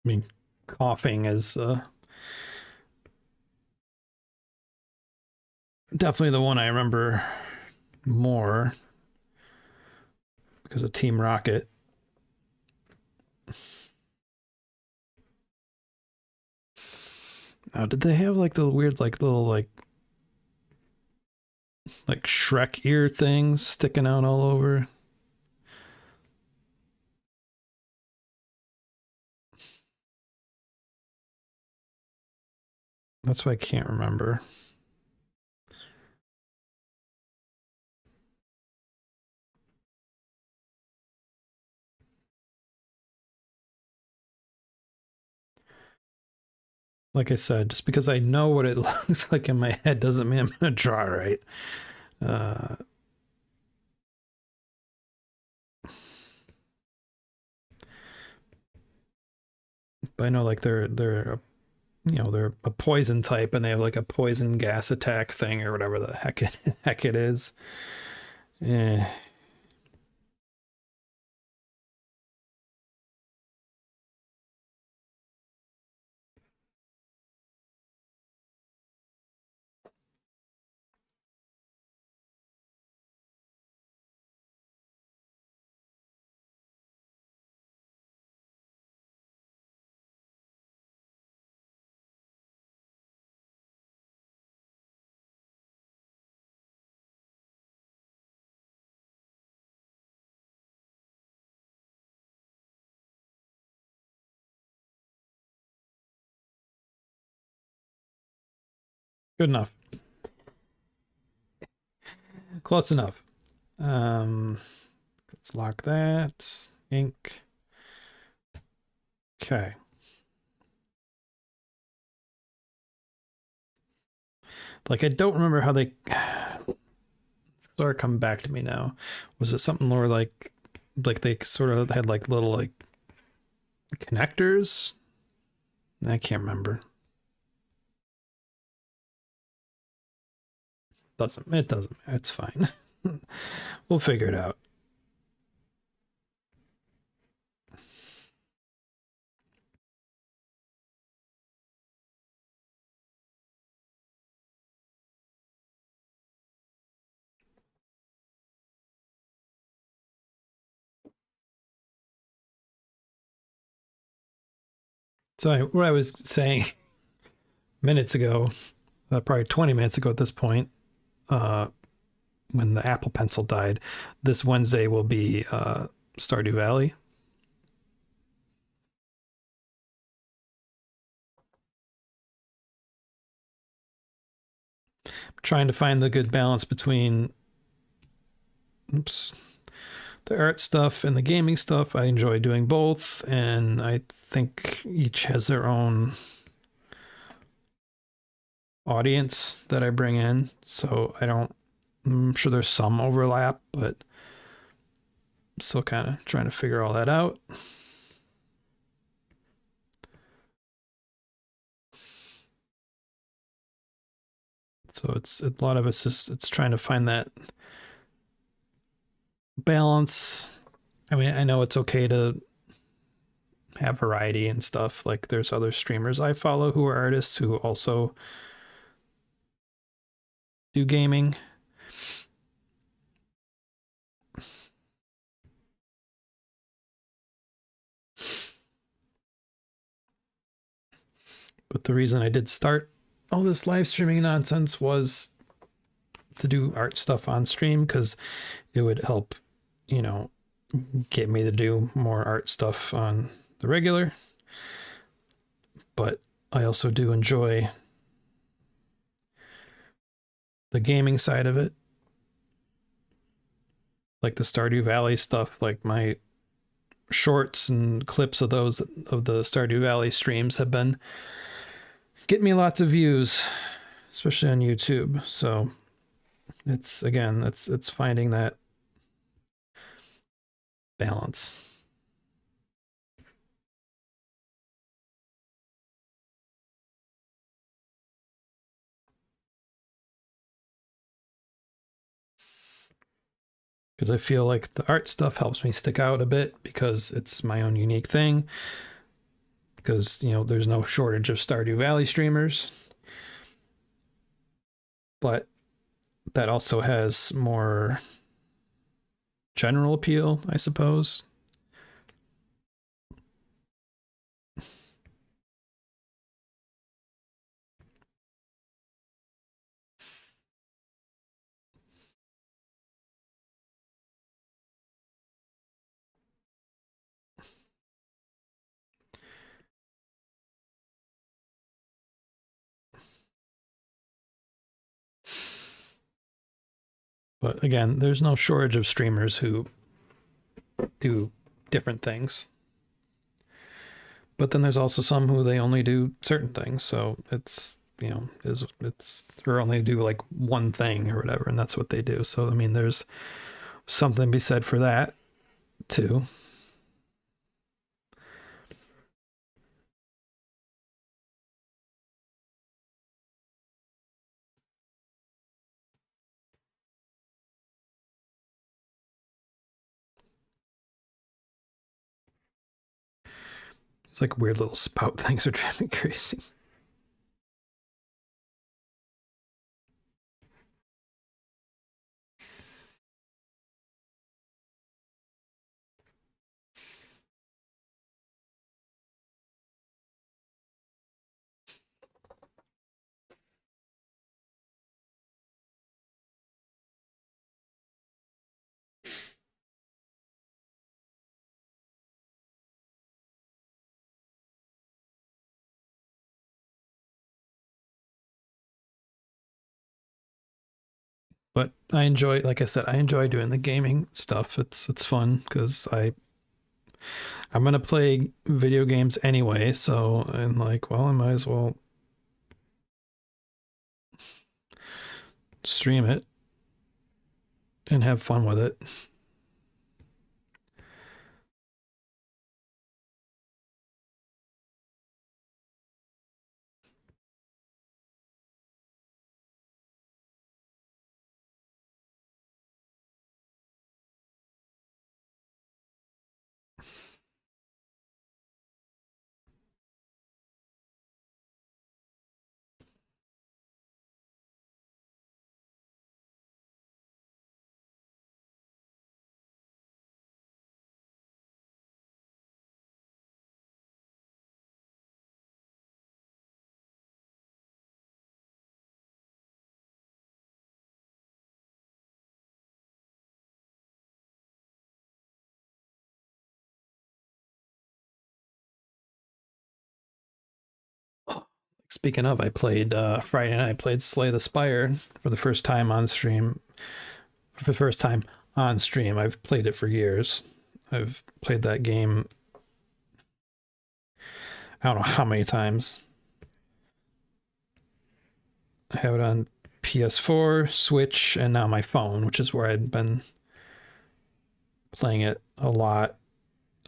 I mean, coughing is definitely the one I remember more because of Team Rocket. Now, did they have like the weird, like little, like Shrek ear things sticking out all over? That's why I can't remember. Like I said, just because I know what it looks like in my head doesn't mean I'm gonna draw right. Uh, but I know like they're they're a poison type and they have like a poison gas attack thing or whatever the heck it is. Eh. Good enough. Close enough. Let's lock that. Ink. Okay. Like I don't remember how they sort of come back to me now. Was it something more like they sort of had like little like connectors? I can't remember. It doesn't. It's fine. We'll figure it out. So what I was saying minutes ago, probably 20 minutes ago at this point, when the Apple Pencil died, this Wednesday will be Stardew Valley. Trying to find the good balance between the art stuff and the gaming stuff. I enjoy doing both, and I think each has their own audience that I bring in. So I'm sure there's some overlap, but still kind of trying to figure all that out. So it's a lot of it's trying to find that balance. I mean, I know it's okay to have variety and stuff. Like there's other streamers I follow who are artists who also do gaming. But the reason I did start all this live streaming nonsense was to do art stuff on stream because it would help, get me to do more art stuff on the regular. But I also do enjoy the gaming side of it. Like the Stardew Valley stuff, like my shorts and clips of those of the Stardew Valley streams have been getting me lots of views, especially on YouTube. So it's finding that balance. Because I feel like the art stuff helps me stick out a bit because it's my own unique thing. because, you know, there's no shortage of Stardew Valley streamers, but that also has more general appeal, I suppose. But again, there's no shortage of streamers who do different things. But then there's also some who they only do certain things. So it's, you know, it's or only do like one thing or whatever, and that's what they do. So I mean, there's something to be said for that too. It's like weird little spout things are driving me crazy. But I enjoy, like I said, I enjoy doing the gaming stuff. It's fun because I'm gonna play video games anyway. So I'm like, well, I might as well stream it and have fun with it. Speaking of, I played Friday night. I played Slay the Spire for the first time on stream. For the first time on stream, I've played it for years. I've played that game. I don't know how many times. I have it on PS4, Switch, and now my phone, which is where I'd been playing it a lot.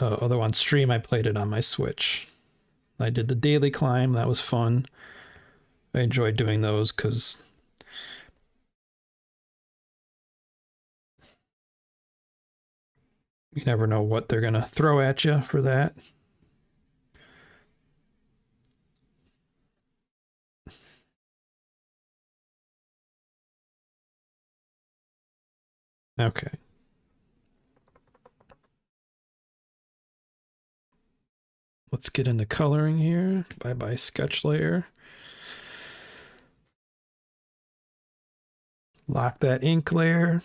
Although on stream, I played it on my Switch. I did the daily climb. That was fun. I enjoyed doing those because you never know what they're going to throw at you for that. Okay. Let's get into coloring here. Bye-bye sketch layer. Lock that ink layer.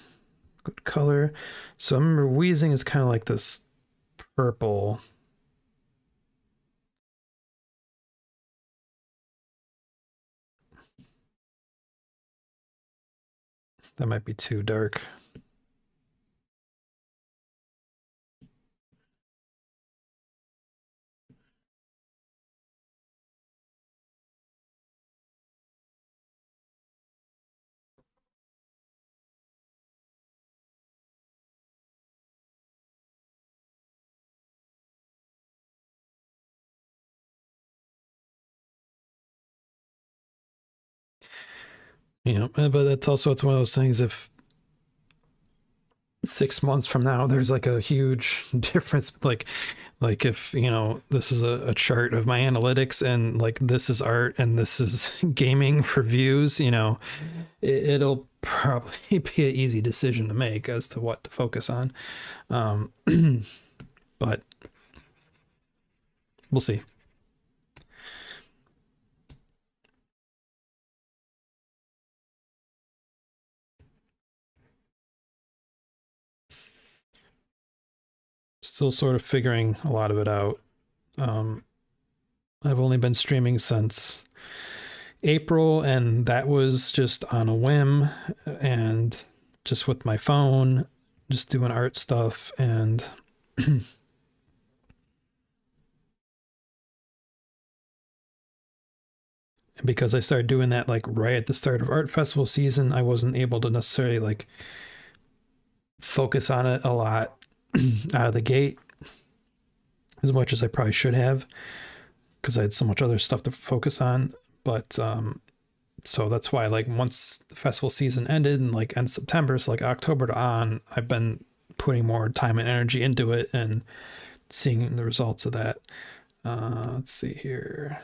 Good color. So I remember Weezing is kind of like this purple. That might be too dark. You know, but that's also, it's one of those things, if 6 months from now there's like a huge difference, like Like if, you know, this is a chart of my analytics and like this is art and this is gaming for views, you know, it'll probably be an easy decision to make as to what to focus on. But we'll see. Still sort of figuring a lot of it out. I've only been streaming since April, and that was just on a whim and just with my phone, just doing art stuff. And because I started doing that like right at the start of art festival season, I wasn't able to necessarily like focus on it a lot out of the gate as much as I probably should have, because I had so much other stuff to focus on. But so that's why, like, once the festival season ended and like end September, so like October to on, I've been putting more time and energy into it and seeing the results of that. Let's see here.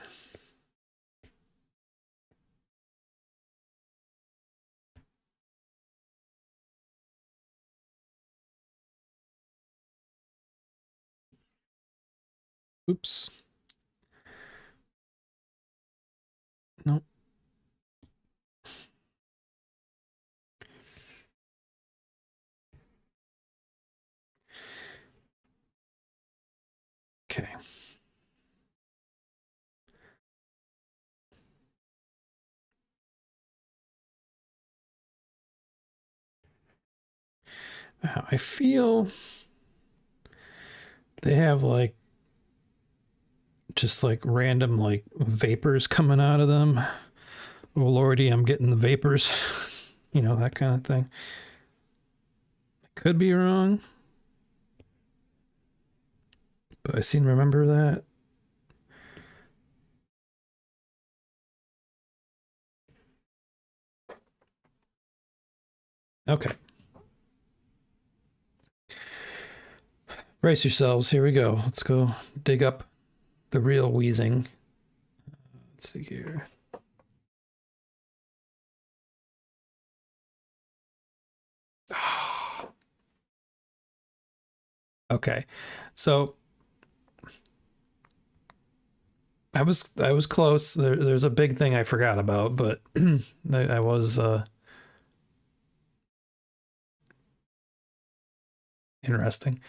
Oops. No. Okay. I feel they have like just like random like vapors coming out of them. Oh lordy, I'm getting the vapors. You know, that kind of thing. I could be wrong, but I seem to remember that. Okay. Brace yourselves. Here we go. Let's go dig up the real Weezing. Let's see here. Okay. So I was close. There's a big thing I forgot about, but I was interesting.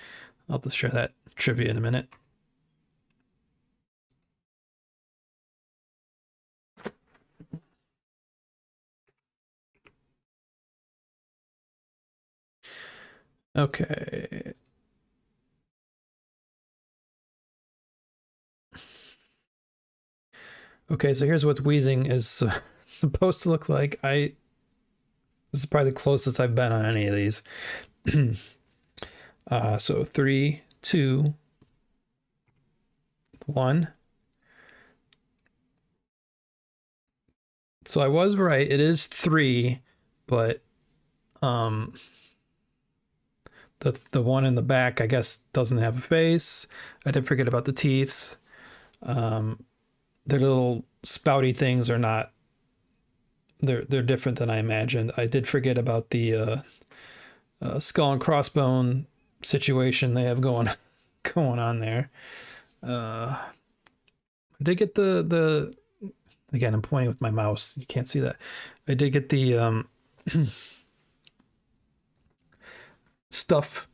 I'll just share that trivia in a minute. Okay. Okay, so here's what Weezing is supposed to look like. This is probably the closest I've been on any of these. So 3, 2, 1. So I was right. It is 3, but the one in the back, I guess, doesn't have a face. I did forget about the teeth. Their little spouty things are not. They're different than I imagined. I did forget about the skull and crossbone situation they have going on there. I did get the again. I'm pointing with my mouse. You can't see that. I did get the stuff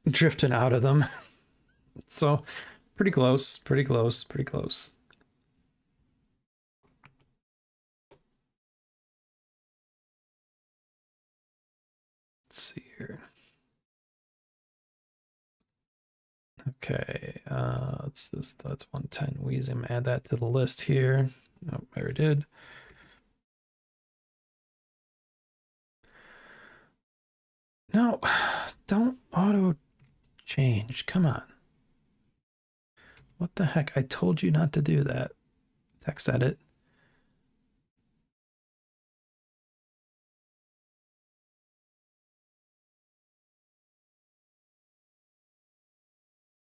drifting out of them. So pretty close. Pretty close. Pretty close. Let's see here. Okay, that's 110 Weezing. Add that to the list here. Oh, I already did. No, don't auto change. Come on. What the heck? I told you not to do that. Text edit.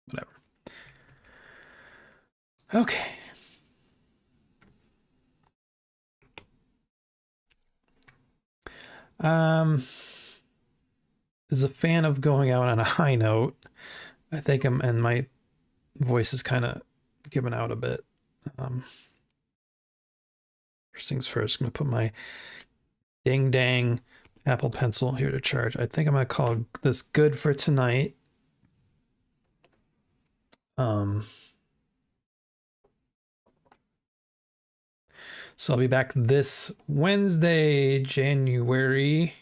Whatever. Okay. Is a fan of going out on a high note. I think and my voice is kind of giving out a bit. First things first, I'm gonna put my ding dang Apple Pencil here to charge. I think I'm gonna call this good for tonight. So I'll be back this Wednesday, January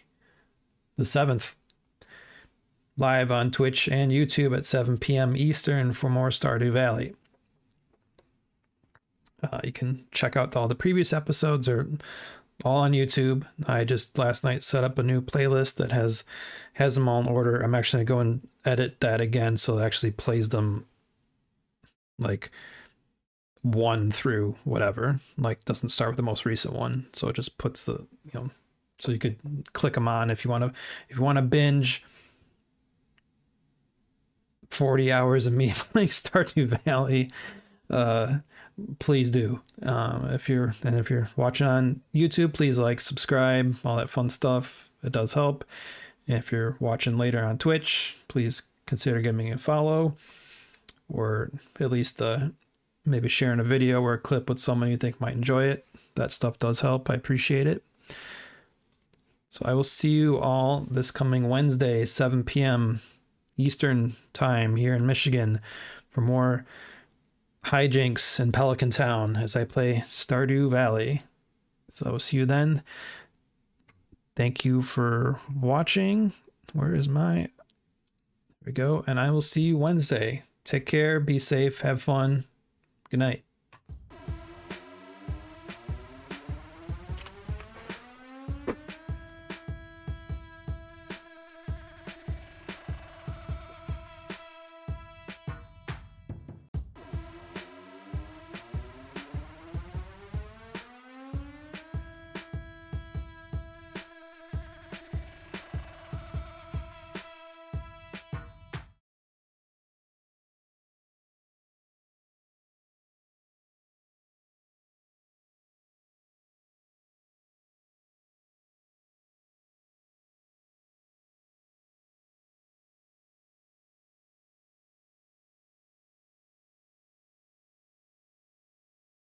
the 7th, live on Twitch and YouTube at 7 p.m. Eastern for more Stardew Valley. You can check out all the previous episodes or all on YouTube. I just last night set up a new playlist that has them all in order. I'm actually going to go and edit that again so it actually plays them like 1 through whatever, like doesn't start with the most recent one, so it just puts the, so you could click them on if you want to binge 40 hours of me playing Stardew Valley. Please do. If you're watching on YouTube, please like, subscribe, all that fun stuff. It does help. If you're watching later on Twitch, please consider giving me a follow, or at least maybe sharing a video or a clip with someone you think might enjoy it. That stuff does help. I appreciate it. So I will see you all this coming Wednesday, 7 p.m. Eastern time here in Michigan for more hijinks in Pelican Town as I play Stardew Valley. So see you then. Thank you for watching. Where is my... There we go. And I will see you Wednesday. Take care. Be safe. Have fun. Good night.